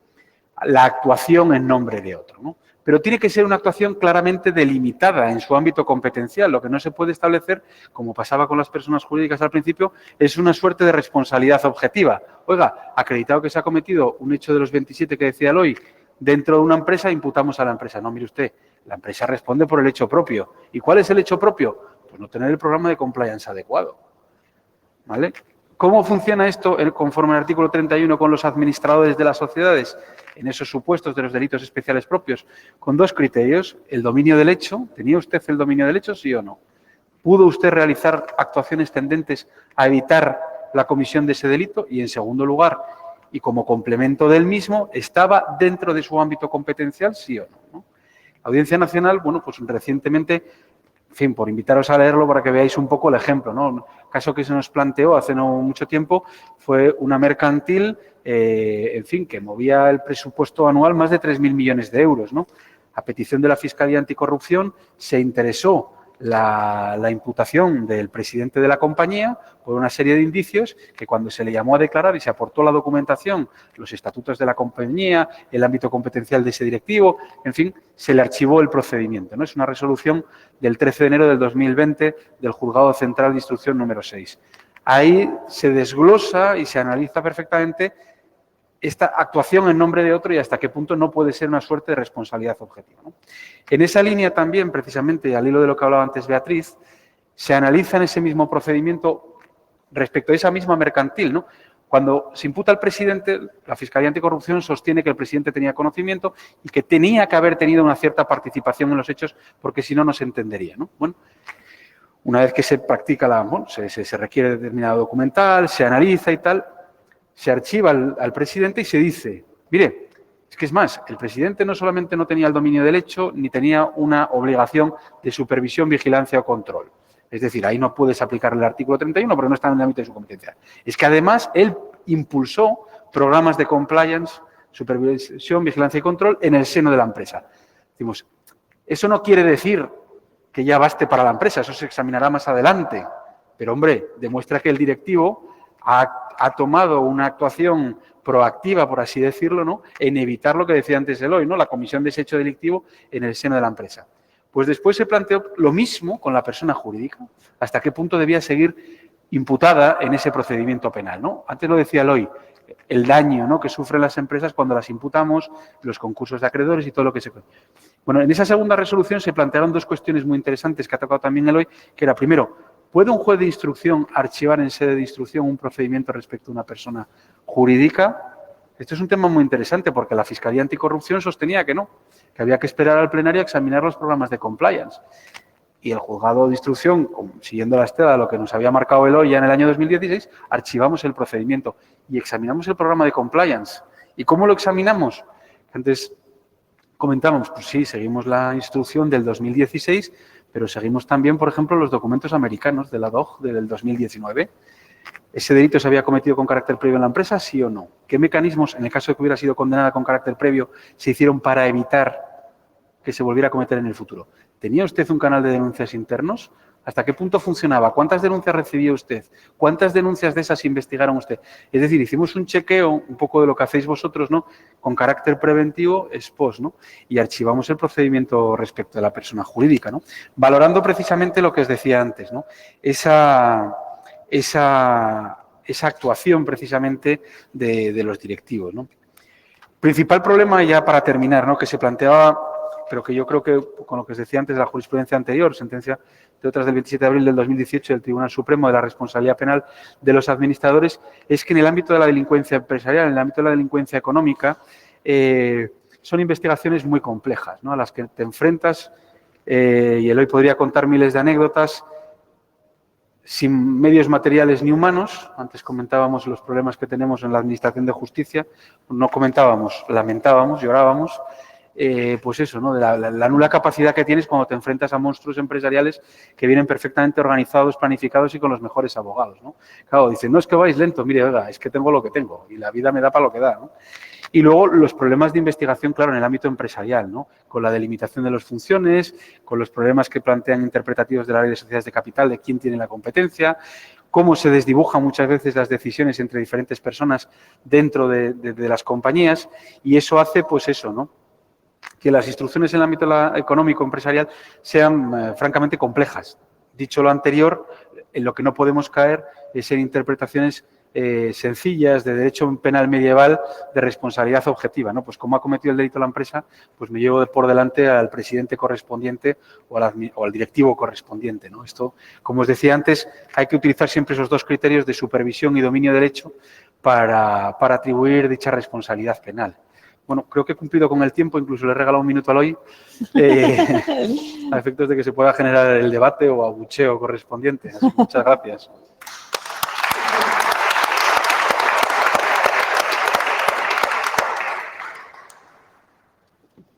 la actuación en nombre de otro, ¿no? Pero tiene que ser una actuación claramente delimitada en su ámbito competencial. Lo que no se puede establecer, como pasaba con las personas jurídicas al principio, es una suerte de responsabilidad objetiva. Oiga, acreditado que se ha cometido un hecho de los 27 que decía Eloy, dentro de una empresa imputamos a la empresa. No, mire usted, la empresa responde por el hecho propio. ¿Y cuál es el hecho propio? Pues no tener el programa de compliance adecuado. ¿Vale? ¿Cómo funciona esto conforme al artículo 31 con los administradores de las sociedades? En esos supuestos de los delitos especiales propios, con dos criterios. El dominio del hecho. ¿Tenía usted el dominio del hecho, sí o no? ¿Pudo usted realizar actuaciones tendentes a evitar la comisión de ese delito? Y, en segundo lugar, y como complemento del mismo, ¿estaba dentro de su ámbito competencial, sí o no? La Audiencia Nacional, bueno, pues recientemente, en fin, por invitaros a leerlo para que veáis un poco el ejemplo, ¿no? Un caso que se nos planteó hace no mucho tiempo fue una mercantil, en fin, que movía el presupuesto anual más de 3.000 millones de euros, ¿no? A petición de la Fiscalía Anticorrupción se interesó la imputación del presidente de la compañía por una serie de indicios que, cuando se le llamó a declarar y se aportó la documentación, los estatutos de la compañía, el ámbito competencial de ese directivo, en fin, se le archivó el procedimiento, ¿no? Es una resolución del 13 de enero del 2020 del Juzgado Central de Instrucción número 6. Ahí se desglosa y se analiza perfectamente esta actuación en nombre de otro y hasta qué punto no puede ser una suerte de responsabilidad objetiva, ¿no? En esa línea también, precisamente, al hilo de lo que hablaba antes Beatriz, se analiza en ese mismo procedimiento respecto a esa misma mercantil, ¿no? Cuando se imputa al presidente, la Fiscalía Anticorrupción sostiene que el presidente tenía conocimiento y que tenía que haber tenido una cierta participación en los hechos, porque si no, no se entendería, ¿no? Bueno, una vez que se practica se requiere determinado documental, se analiza y tal. se archiva al presidente y se dice, mire, es que es más, el presidente no solamente no tenía el dominio del hecho, ni tenía una obligación de supervisión, vigilancia o control. Es decir, ahí no puedes aplicar el artículo 31 porque no está en el ámbito de su competencia. Es que además él impulsó programas de compliance, supervisión, vigilancia y control en el seno de la empresa. Decimos, eso no quiere decir que ya baste para la empresa, eso se examinará más adelante. Pero, hombre, demuestra que el directivo ha tomado una actuación proactiva, por así decirlo, ¿no?, en evitar lo que decía antes Eloy, ¿no?, la comisión de ese hecho delictivo en el seno de la empresa. Pues después se planteó lo mismo con la persona jurídica, hasta qué punto debía seguir imputada en ese procedimiento penal, ¿no? Antes lo decía Eloy, el daño, ¿no?, que sufren las empresas cuando las imputamos, los concursos de acreedores y todo lo que se... Bueno, en esa segunda resolución se plantearon dos cuestiones muy interesantes que ha tocado también Eloy, que era, primero, ¿puede un juez de instrucción archivar en sede de instrucción un procedimiento respecto a una persona jurídica? Esto es un tema muy interesante porque la Fiscalía Anticorrupción sostenía que no, que había que esperar al plenario a examinar los programas de compliance. Y el juzgado de instrucción, siguiendo la estela de lo que nos había marcado Eloy ya en el año 2016, archivamos el procedimiento y examinamos el programa de compliance. ¿Y cómo lo examinamos? Antes comentábamos, pues sí, seguimos la instrucción del 2016, pero seguimos también, por ejemplo, los documentos americanos de la DOJ del 2019. ¿Ese delito se había cometido con carácter previo en la empresa, sí o no? ¿Qué mecanismos, en el caso de que hubiera sido condenada con carácter previo, se hicieron para evitar que se volviera a cometer en el futuro? ¿Tenía usted un canal de denuncias internos? ¿Hasta qué punto funcionaba? ¿Cuántas denuncias recibía usted? ¿Cuántas denuncias de esas investigaron usted? Es decir, hicimos un chequeo, un poco de lo que hacéis vosotros, ¿no?, con carácter preventivo, ex post, ¿no?, y archivamos el procedimiento respecto de la persona jurídica, ¿no?, valorando precisamente lo que os decía antes, ¿no?, esa actuación precisamente de los directivos, ¿no? Principal problema, ya para terminar, ¿no?, que se planteaba, pero que yo creo que con lo que os decía antes de la jurisprudencia anterior, sentencia de otras del 27 de abril del 2018 del Tribunal Supremo de la responsabilidad penal de los administradores, es que en el ámbito de la delincuencia empresarial, en el ámbito de la delincuencia económica, son investigaciones muy complejas, ¿no?, a las que te enfrentas, y Eloy podría contar miles de anécdotas, sin medios materiales ni humanos. Antes comentábamos los problemas que tenemos en la Administración de Justicia, no comentábamos, lamentábamos, llorábamos, pues eso, ¿no?, de la nula capacidad que tienes cuando te enfrentas a monstruos empresariales que vienen perfectamente organizados, planificados y con los mejores abogados, ¿no? Claro, dicen, no es que vais lento, mire, oiga, es que tengo lo que tengo y la vida me da para lo que da, ¿no? Y luego los problemas de investigación, claro, en el ámbito empresarial, ¿no?, con la delimitación de las funciones, con los problemas que plantean interpretativos de la ley de sociedades de capital, de quién tiene la competencia, cómo se desdibujan muchas veces las decisiones entre diferentes personas dentro de las compañías, y eso hace, pues eso, ¿no?, que las instrucciones en el ámbito económico empresarial sean francamente complejas. Dicho lo anterior, en lo que no podemos caer es en interpretaciones sencillas de derecho penal medieval de responsabilidad objetiva, ¿no? Pues como ha cometido el delito la empresa, pues me llevo por delante al presidente correspondiente o al directivo correspondiente, ¿no? Esto, como os decía antes, hay que utilizar siempre esos dos criterios de supervisión y dominio del hecho para atribuir dicha responsabilidad penal. Bueno, creo que he cumplido con el tiempo, incluso le he regalado un minuto a Eloy, a efectos de que se pueda generar el debate o abucheo correspondiente. Así, muchas gracias.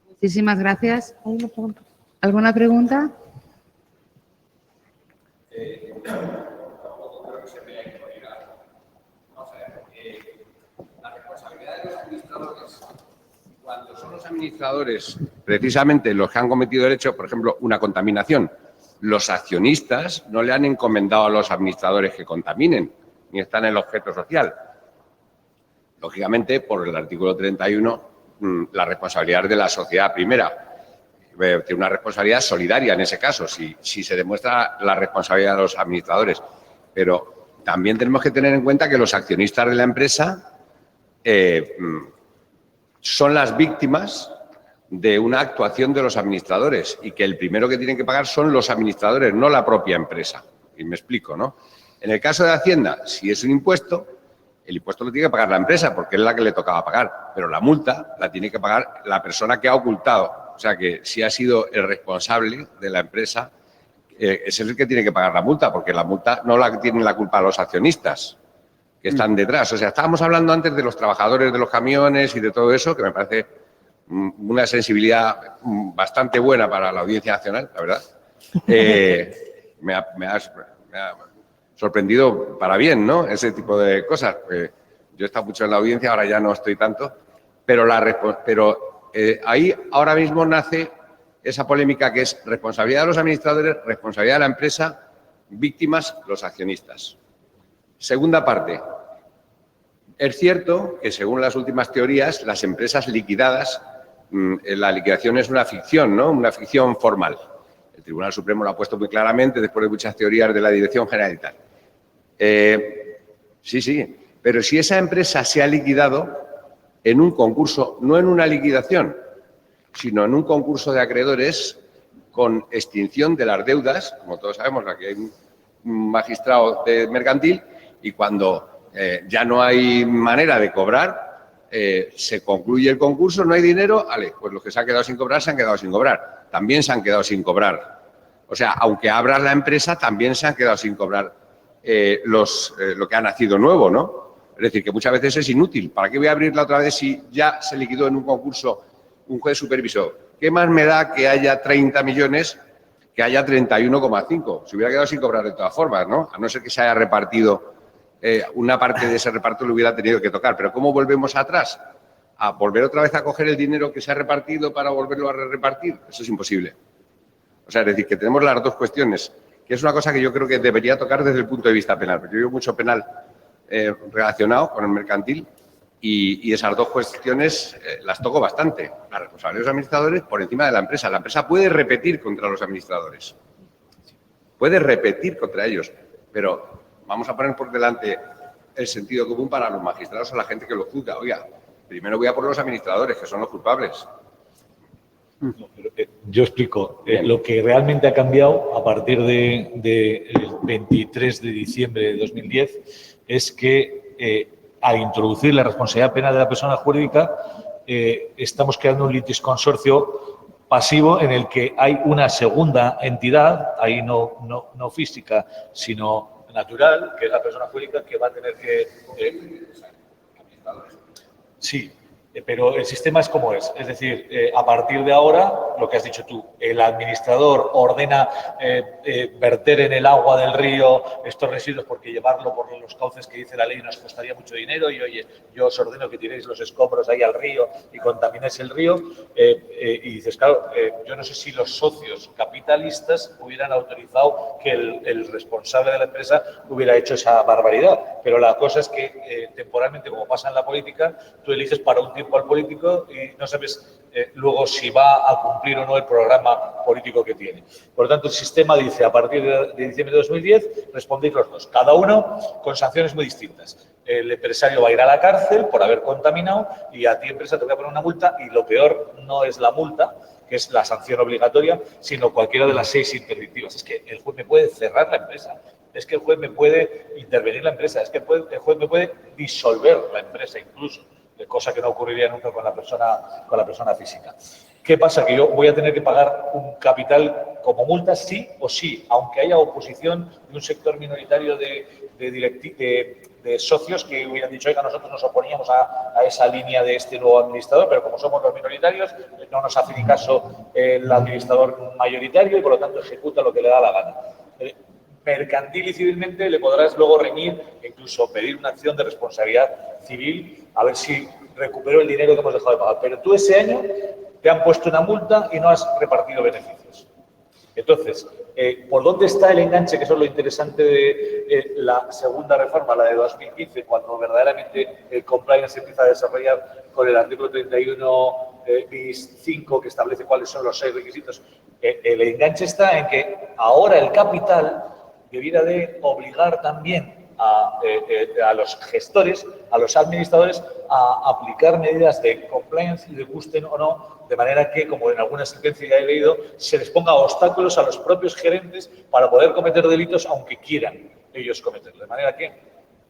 Muchísimas gracias. ¿Alguna pregunta? La responsabilidad de los administradores, cuando son los administradores precisamente los que han cometido el hecho, por ejemplo, una contaminación, los accionistas no le han encomendado a los administradores que contaminen, ni están en el objeto social. Lógicamente, por el artículo 31, la responsabilidad de la sociedad primera. Tiene una responsabilidad solidaria en ese caso, si se demuestra la responsabilidad de los administradores. Pero también tenemos que tener en cuenta que los accionistas de la empresa son las víctimas de una actuación de los administradores y que el primero que tienen que pagar son los administradores, no la propia empresa. Y me explico, ¿no? En el caso de Hacienda, si es un impuesto, el impuesto lo tiene que pagar la empresa porque es la que le tocaba pagar, pero la multa la tiene que pagar la persona que ha ocultado. O sea que si ha sido el responsable de la empresa, es el que tiene que pagar la multa, porque la multa no la tienen la culpa los accionistas. que están detrás. O sea, estábamos hablando antes de los trabajadores de los camiones y de todo eso, que me parece una sensibilidad bastante buena para la Audiencia Nacional, la verdad. Me ha sorprendido para bien, ¿no? Ese tipo de cosas. Yo he estado mucho en la audiencia, ahora ya no estoy tanto, pero ahí ahora mismo nace esa polémica que es responsabilidad de los administradores, responsabilidad de la empresa, víctimas los accionistas. Segunda parte. Es cierto que según las últimas teorías, las empresas liquidadas, la liquidación es una ficción, ¿no? Una ficción formal. El Tribunal Supremo lo ha puesto muy claramente después de muchas teorías de la Dirección General y tal. Sí, pero si esa empresa se ha liquidado en un concurso, no en una liquidación, sino en un concurso de acreedores con extinción de las deudas, como todos sabemos, aquí hay un magistrado de mercantil, y cuando ya no hay manera de cobrar, se concluye el concurso, no hay dinero, vale, pues los que se han quedado sin cobrar, se han quedado sin cobrar. También se han quedado sin cobrar. O sea, aunque abra la empresa, también se han quedado sin cobrar lo que ha nacido nuevo, ¿no? Es decir, que muchas veces es inútil. ¿Para qué voy a abrirla otra vez si ya se liquidó en un concurso un juez supervisor? ¿Qué más me da que haya 30 millones que haya 31,5? Se hubiera quedado sin cobrar de todas formas, ¿no? A no ser que se haya repartido, una parte de ese reparto lo hubiera tenido que tocar. Pero ¿cómo volvemos atrás? ¿A volver otra vez a coger el dinero que se ha repartido para volverlo a repartir? Eso es imposible. O sea, es decir, que tenemos las dos cuestiones, que es una cosa que yo creo que debería tocar desde el punto de vista penal, porque yo veo mucho penal relacionado con el mercantil y esas dos cuestiones las toco bastante. La responsabilidad de los administradores por encima de la empresa. La empresa puede repetir contra los administradores, puede repetir contra ellos, pero vamos a poner por delante el sentido común para los magistrados o la gente que lo juzga. Oiga, primero voy a por los administradores, que son los culpables. No, pero, yo explico. Lo que realmente ha cambiado a partir del 23 de diciembre de 2010 es que al introducir la responsabilidad penal de la persona jurídica estamos creando un litisconsorcio pasivo en el que hay una segunda entidad, ahí no física, sino natural, que es la persona jurídica que va a tener que... sí. Pero el sistema es como es decir, a partir de ahora, lo que has dicho tú, el administrador ordena verter en el agua del río estos residuos porque llevarlo por los cauces que dice la ley nos costaría mucho dinero y, oye, yo os ordeno que tiréis los escombros ahí al río y contaminéis el río. Y dices, claro, yo no sé si los socios capitalistas hubieran autorizado que el responsable de la empresa hubiera hecho esa barbaridad. Pero la cosa es que temporalmente, como pasa en la política, tú eliges para un tiempo al político y no sabes luego si va a cumplir o no el programa político que tiene. Por lo tanto, el sistema dice, a partir de diciembre de 2010, respondéis los dos, cada uno con sanciones muy distintas. El empresario va a ir a la cárcel por haber contaminado y a ti, empresa, te voy a poner una multa y lo peor no es la multa, que es la sanción obligatoria, sino cualquiera de las 6 interdictivas. Es que el juez me puede cerrar la empresa, es que el juez me puede intervenir la empresa, es que el juez me puede disolver la empresa incluso, cosa que no ocurriría nunca con la persona física. ¿Qué pasa? Que yo voy a tener que pagar un capital como multa sí o sí, aunque haya oposición de un sector minoritario de socios que hubieran dicho, oiga, nosotros nos oponíamos a esa línea de este nuevo administrador, pero como somos los minoritarios, no nos hace ni caso el administrador mayoritario y por lo tanto ejecuta lo que le da la gana. Mercantil y civilmente le podrás luego reñir e incluso pedir una acción de responsabilidad civil a ver si recupero el dinero que hemos dejado de pagar. Pero tú ese año te han puesto una multa y no has repartido beneficios. Entonces, ¿por dónde está el enganche? Que eso es lo interesante de la segunda reforma, la de 2015, cuando verdaderamente el compliance se empieza a desarrollar con el artículo 31 bis 5 que establece cuáles son los 6 requisitos. El enganche está en que ahora el capital debiera de obligar también a los gestores, a los administradores, a aplicar medidas de compliance y de gusten o no, de manera que, como en alguna sentencia ya he leído, se les ponga obstáculos a los propios gerentes para poder cometer delitos aunque quieran ellos cometerlos. De manera que,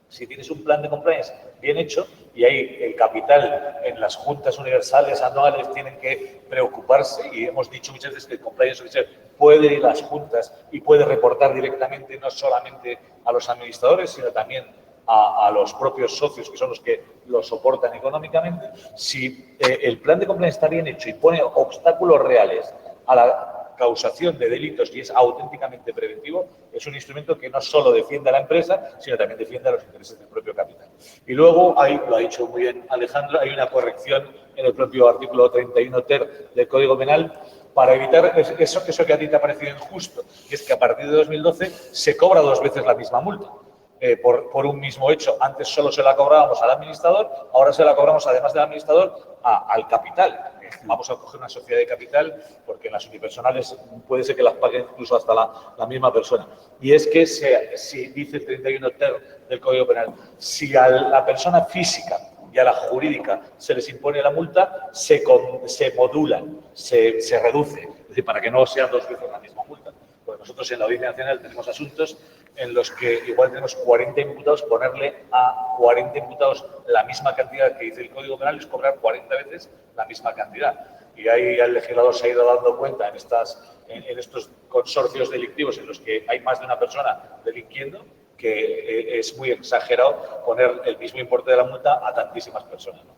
si tienes un plan de compliance bien hecho y ahí el capital en las juntas universales anuales tienen que preocuparse, y hemos dicho muchas veces que el compliance officer puede ir a las juntas y puede reportar directamente no solamente a los administradores, sino también a los propios socios, que son los que lo soportan económicamente. Si el plan de compliance está bien hecho y pone obstáculos reales a la causación de delitos y es auténticamente preventivo, es un instrumento que no solo defiende a la empresa, sino también defiende a los intereses del propio capital. Y luego, ahí lo ha dicho muy bien Alejandro, hay una corrección en el propio artículo 31 ter del Código Penal para evitar eso que a ti te ha parecido injusto, que es que a partir de 2012 se cobra 2 veces la misma multa. Por un mismo hecho. Antes solo se la cobrábamos al administrador, ahora se la cobramos, además del administrador, al capital. Vamos a coger una sociedad de capital, porque en las unipersonales puede ser que las pague incluso hasta la misma persona. Y es que, si dice el 31 ter del Código Penal, si a la persona física y a la jurídica se les impone la multa, se modulan, se reduce. Es decir, para que no sean 2 veces la misma multa. Pues nosotros en la Audiencia Nacional tenemos asuntos en los que igual tenemos 40 imputados, ponerle a 40 imputados la misma cantidad que dice el Código Penal es cobrar 40 veces la misma cantidad. Y ahí el legislador se ha ido dando cuenta en estos consorcios delictivos en los que hay más de una persona delinquiendo, que es muy exagerado poner el mismo importe de la multa a tantísimas personas, ¿no?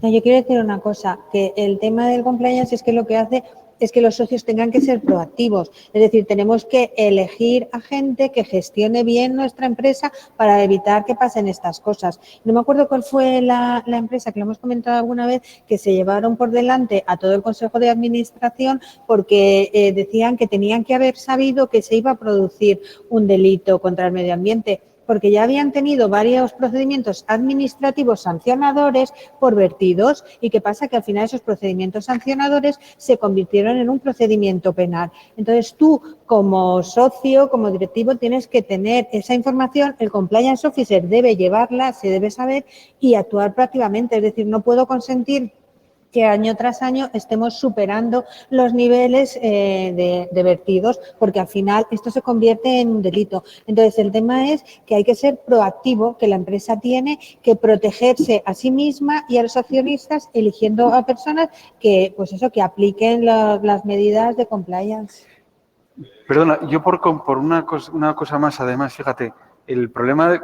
No, yo quiero decir una cosa, que el tema del compliance es que lo que hace es que los socios tengan que ser proactivos. Es decir, tenemos que elegir a gente que gestione bien nuestra empresa para evitar que pasen estas cosas. No me acuerdo cuál fue la empresa, que lo hemos comentado alguna vez, que se llevaron por delante a todo el Consejo de Administración porque decían que tenían que haber sabido que se iba a producir un delito contra el medio ambiente, porque ya habían tenido varios procedimientos administrativos sancionadores por vertidos. ¿Y qué pasa? Que al final esos procedimientos sancionadores se convirtieron en un procedimiento penal. Entonces tú, como socio, como directivo, tienes que tener esa información, el compliance officer debe llevarla, se debe saber y actuar proactivamente. Es decir, no puedo consentir que año tras año estemos superando los niveles de vertidos, porque al final esto se convierte en un delito. Entonces, el tema es que hay que ser proactivo, que la empresa tiene que protegerse a sí misma y a los accionistas, eligiendo a personas que, pues eso, que apliquen las medidas de compliance. Perdona, yo por una cosa más, además, fíjate, el problema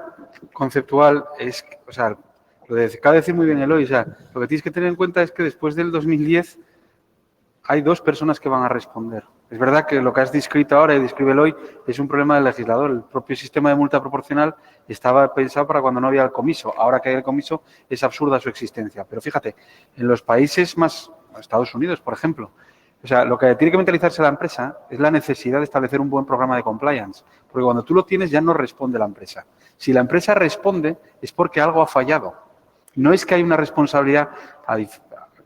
conceptual es, o sea, acaba de decir muy bien Eloy, o sea, lo que tienes que tener en cuenta es que después del 2010 hay 2 personas que van a responder. Es verdad que lo que has descrito ahora y describe Eloy es un problema del legislador. El propio sistema de multa proporcional estaba pensado para cuando no había el comiso. Ahora que hay el comiso es absurda su existencia. Pero fíjate, en los países más, Estados Unidos, por ejemplo, o sea, lo que tiene que mentalizarse la empresa es la necesidad de establecer un buen programa de compliance. Porque cuando tú lo tienes ya no responde la empresa. Si la empresa responde es porque algo ha fallado. No es que hay una responsabilidad,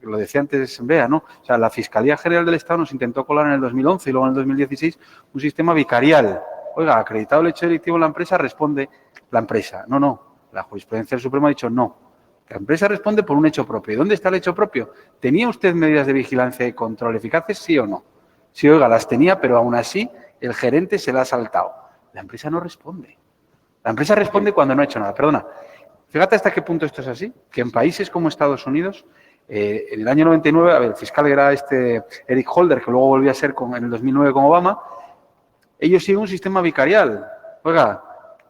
lo decía antes Bea, ¿no? O sea, la Fiscalía General del Estado nos intentó colar en el 2011 y luego en el 2016 un sistema vicarial. Oiga, acreditado el hecho delictivo en la empresa, responde la empresa. No. La jurisprudencia del Supremo ha dicho no. La empresa responde por un hecho propio. ¿Y dónde está el hecho propio? ¿Tenía usted medidas de vigilancia y control eficaces, sí o no? Sí, oiga, las tenía, pero aún así el gerente se la ha saltado. La empresa no responde. La empresa responde cuando no ha hecho nada. Perdona. Fíjate hasta qué punto esto es así, que en países como Estados Unidos, en el año 99, el fiscal era Eric Holder, que luego volvió a ser en el 2009 con Obama, ellos siguen un sistema vicarial. Oiga,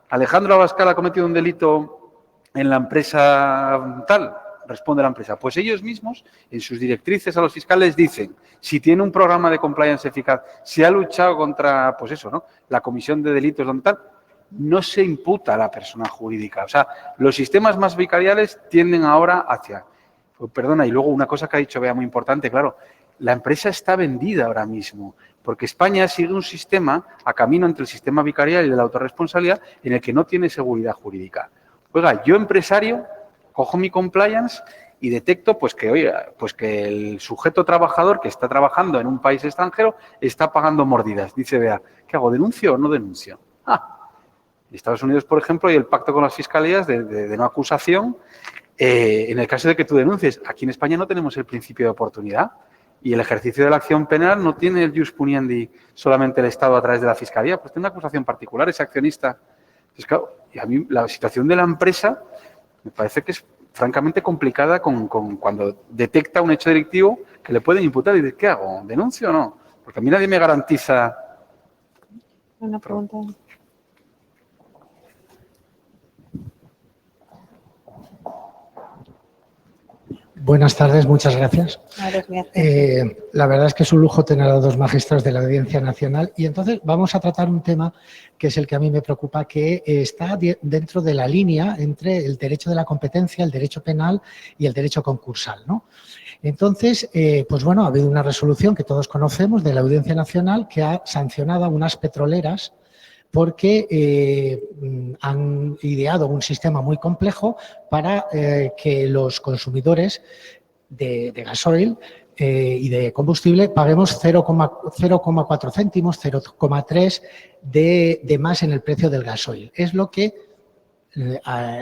Alejandro Abascal ha cometido un delito en la empresa tal, responde la empresa. Pues ellos mismos, en sus directrices a los fiscales, dicen, si tiene un programa de compliance eficaz, si ha luchado contra, pues eso, ¿no?, la comisión de delitos donde tal, no se imputa a la persona jurídica. O sea, los sistemas más vicariales tienden ahora hacia... Perdona, y luego una cosa que ha dicho Bea muy importante, claro, la empresa está vendida ahora mismo, porque España sigue un sistema a camino entre el sistema vicarial y de la autorresponsabilidad en el que no tiene seguridad jurídica. Oiga, yo empresario cojo mi compliance y detecto pues que el sujeto trabajador que está trabajando en un país extranjero está pagando mordidas. Dice Bea, ¿qué hago? ¿Denuncio o no denuncio? En Estados Unidos, por ejemplo, hay el pacto con las fiscalías de no acusación en el caso de que tú denuncies. Aquí en España no tenemos el principio de oportunidad y el ejercicio de la acción penal no tiene el jus puniendi solamente el Estado a través de la Fiscalía, pues tiene una acusación particular, es accionista. Entonces, claro, y a mí la situación de la empresa me parece que es francamente complicada cuando detecta un hecho delictivo que le pueden imputar y dice, ¿qué hago? ¿Denuncio o no? Porque a mí nadie me garantiza... Una pregunta. Buenas tardes, muchas gracias. La verdad es que es un lujo tener a dos magistrados de la Audiencia Nacional y entonces vamos a tratar un tema que es el que a mí me preocupa, que está dentro de la línea entre el derecho de la competencia, el derecho penal y el derecho concursal, ¿no? Entonces, pues bueno, ha habido una resolución que todos conocemos de la Audiencia Nacional que ha sancionado a unas petroleras porque han ideado un sistema muy complejo para que los consumidores de gasoil y de combustible paguemos 0,4 céntimos, 0,3 de más en el precio del gasoil. Es lo que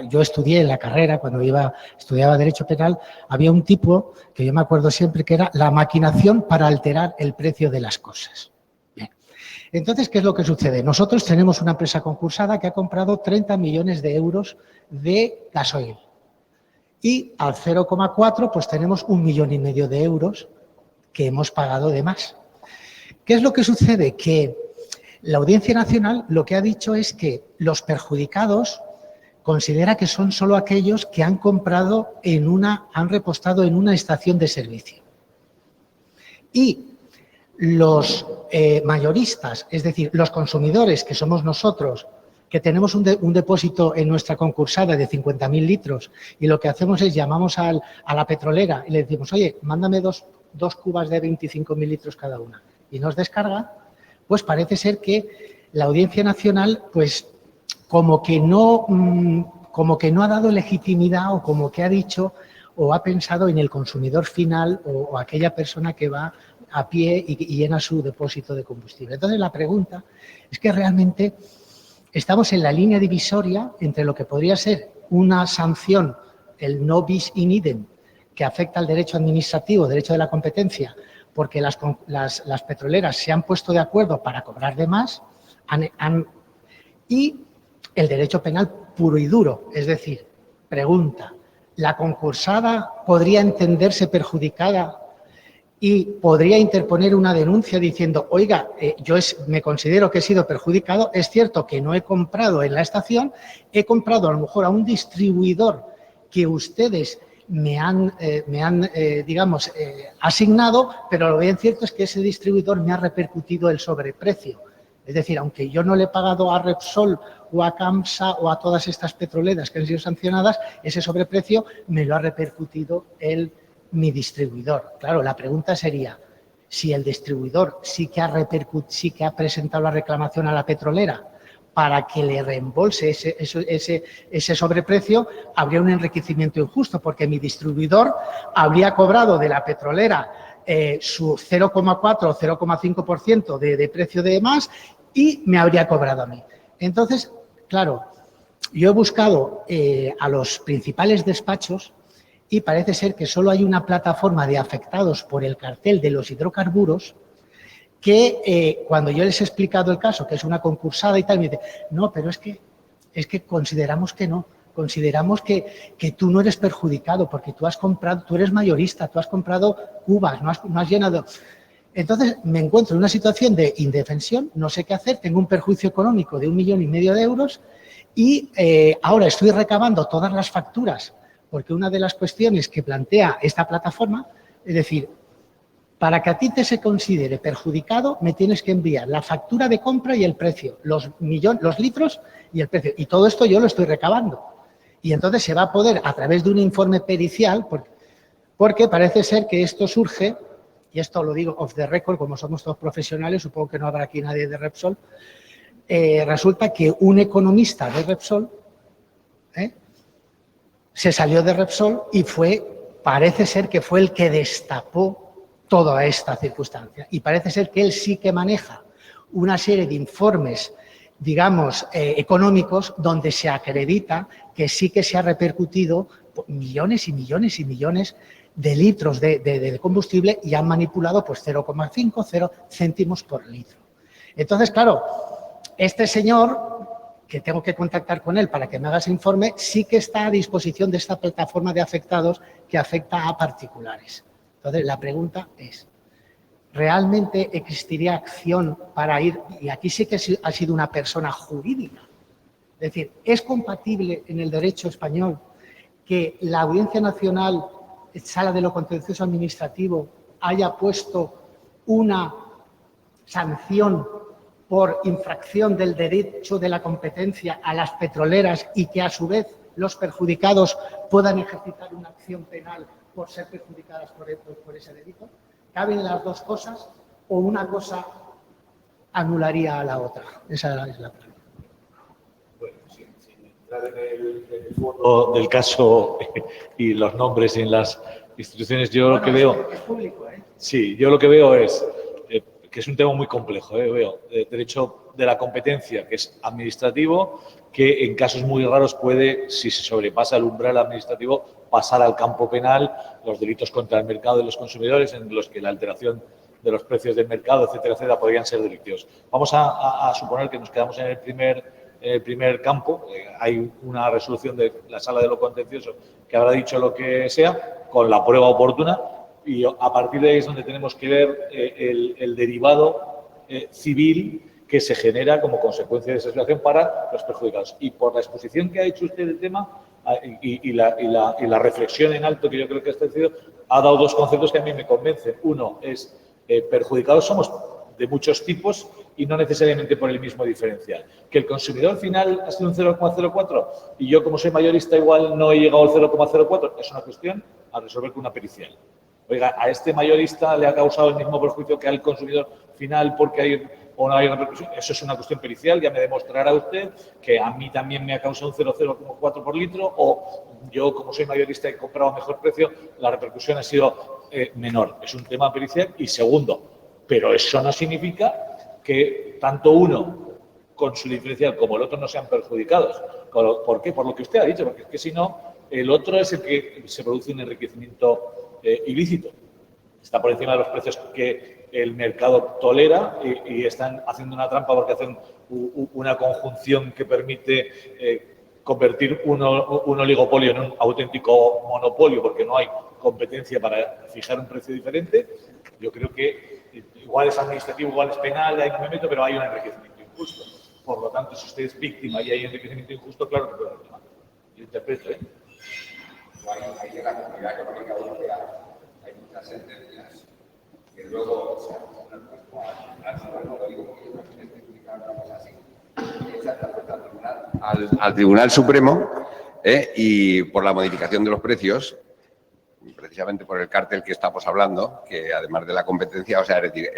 yo estudié en la carrera, cuando estudiaba Derecho Penal, había un tipo que yo me acuerdo siempre que era la maquinación para alterar el precio de las cosas. Bien. Entonces, ¿qué es lo que sucede? Nosotros tenemos una empresa concursada que ha comprado 30 millones de euros de gasoil. Y al 0,4 pues tenemos 1,5 millones de euros que hemos pagado de más. ¿Qué es lo que sucede? Que la Audiencia Nacional lo que ha dicho es que los perjudicados considera que son solo aquellos que han comprado han repostado en una estación de servicio. Y los mayoristas, es decir, los consumidores, que somos nosotros, que tenemos un depósito en nuestra concursada de 50.000 litros y lo que hacemos es llamamos a la petrolera y le decimos, oye, mándame dos cubas de 25.000 litros cada una y nos descarga, pues parece ser que la Audiencia Nacional, pues como que no ha dado legitimidad o como que ha dicho o ha pensado en el consumidor final o aquella persona que va a pie y llena su depósito de combustible. Entonces, la pregunta es que realmente estamos en la línea divisoria entre lo que podría ser una sanción, el no bis in idem, que afecta al derecho administrativo, derecho de la competencia, porque las petroleras se han puesto de acuerdo para cobrar de más, y el derecho penal puro y duro. Es decir, pregunta, ¿la concursada podría entenderse perjudicada y podría interponer una denuncia diciendo, oiga, yo me considero que he sido perjudicado, es cierto que no he comprado en la estación, he comprado a lo mejor a un distribuidor que ustedes me han asignado, pero lo bien cierto es que ese distribuidor me ha repercutido el sobreprecio. Es decir, aunque yo no le he pagado a Repsol o a Camsa o a todas estas petroleras que han sido sancionadas, ese sobreprecio me lo ha repercutido mi distribuidor. Claro, la pregunta sería, si el distribuidor sí que ha presentado la reclamación a la petrolera para que le reembolse ese sobreprecio, habría un enriquecimiento injusto, porque mi distribuidor habría cobrado de la petrolera su 0,4 o 0,5% de precio de más y me habría cobrado a mí. Entonces, claro, yo he buscado a los principales despachos y parece ser que solo hay una plataforma de afectados por el cartel de los hidrocarburos que cuando yo les he explicado el caso, que es una concursada y tal, me dice, no, pero es que consideramos que no. Consideramos que tú no eres perjudicado porque tú eres mayorista, tú has comprado cubas, no has llenado. Entonces me encuentro en una situación de indefensión, no sé qué hacer, tengo un perjuicio económico de 1,5 millones de euros y ahora estoy recabando todas las facturas, porque una de las cuestiones que plantea esta plataforma, es decir, para que a ti se considere perjudicado, me tienes que enviar la factura de compra y el precio, los litros y el precio. Y todo esto yo lo estoy recabando. Y entonces se va a poder, a través de un informe pericial, porque parece ser que esto surge, y esto lo digo off the record, como somos todos profesionales, supongo que no habrá aquí nadie de Repsol, resulta que un economista de Repsol se salió de Repsol y parece ser que fue el que destapó toda esta circunstancia. Y parece ser que él sí que maneja una serie de informes, digamos, económicos, donde se acredita que sí que se ha repercutido millones y millones y millones de litros de combustible y han manipulado pues 0,5 céntimos por litro. Entonces, claro, este señor, que tengo que contactar con él para que me haga ese informe, sí que está a disposición de esta plataforma de afectados que afecta a particulares. Entonces, la pregunta es, ¿realmente existiría acción para ir? Y aquí sí que ha sido una persona jurídica. Es decir, ¿es compatible en el derecho español que la Audiencia Nacional Sala de lo Contencioso Administrativo haya puesto una sanción por infracción del derecho de la competencia a las petroleras y que a su vez los perjudicados puedan ejercitar una acción penal por ser perjudicadas por ese delito? ¿Caben las dos cosas o una cosa anularía a la otra? Esa es la pregunta. Bueno, sin entrar en el fondo del caso y los nombres en las instituciones, yo lo que veo... Es público, ¿eh? Sí, yo lo que veo es que es un tema muy complejo. Veo derecho de la competencia, que es administrativo, que en casos muy raros puede, si se sobrepasa el umbral administrativo, pasar al campo penal, los delitos contra el mercado de los consumidores, en los que la alteración de los precios del mercado, etcétera, etcétera, podrían ser delictivos. Vamos a suponer que nos quedamos en el primer campo. Hay una resolución de la Sala de lo Contencioso que habrá dicho lo que sea, con la prueba oportuna, y a partir de ahí es donde tenemos que ver el derivado civil que se genera como consecuencia de esa situación para los perjudicados. Y por la exposición que ha hecho usted del tema y la reflexión en alto que yo creo que ha establecido, ha dado dos conceptos que a mí me convencen. Uno es, perjudicados somos de muchos tipos y no necesariamente por el mismo diferencial. Que el consumidor final ha sido un 0,04 y yo, como soy mayorista, igual no he llegado al 0,04, es una cuestión a resolver con una pericial. Oiga, a este mayorista le ha causado el mismo perjuicio que al consumidor final porque hay o no hay repercusión. Eso es una cuestión pericial, ya me demostrará usted que a mí también me ha causado un 0,04 por litro, o yo, como soy mayorista, he comprado a mejor precio, la repercusión ha sido menor. Es un tema pericial. Y segundo, pero eso no significa que tanto uno con su diferencial como el otro no sean perjudicados. ¿Por qué? Por lo que usted ha dicho, porque es que si no, el otro es el que se produce un enriquecimiento ilícito. Está por encima de los precios que el mercado tolera y están haciendo una trampa porque hacen una conjunción que permite convertir un oligopolio en un auténtico monopolio porque no hay competencia para fijar un precio diferente. Yo creo que igual es administrativo, igual es penal, ahí no me meto, pero hay un enriquecimiento injusto. Por lo tanto, si usted es víctima y hay enriquecimiento injusto, claro que puede reclamar. Yo interpreto, ¿eh? Hay en la Comunidad Económica Europea hay muchas sentencias que luego se al Tribunal Supremo y por la modificación de los precios, precisamente por el cártel que estamos hablando, que además de la competencia, o sea, es decir,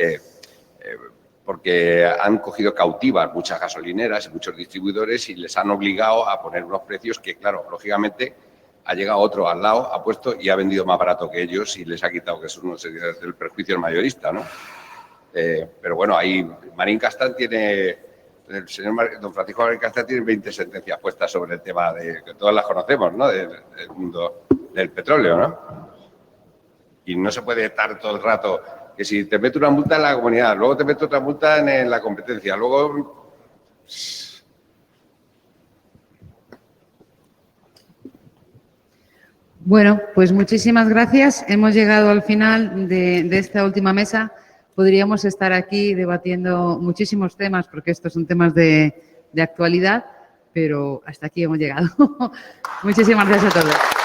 porque han cogido cautivas muchas gasolineras y muchos distribuidores y les han obligado a poner unos precios que, claro, lógicamente ha llegado otro al lado, ha puesto y ha vendido más barato que ellos y les ha quitado, que es el perjuicio del mayorista, ¿no? Pero bueno, ahí Marín Castán tiene, el señor don Francisco Marín Castán tiene 20 sentencias puestas sobre el tema que todas las conocemos, ¿no? Del mundo del petróleo, ¿no? Y no se puede estar todo el rato que si te meto una multa en la comunidad, luego te meto otra multa en la competencia, luego... Bueno, pues muchísimas gracias. Hemos llegado al final de esta última mesa. Podríamos estar aquí debatiendo muchísimos temas porque estos son temas de actualidad, pero hasta aquí hemos llegado. Muchísimas gracias a todos.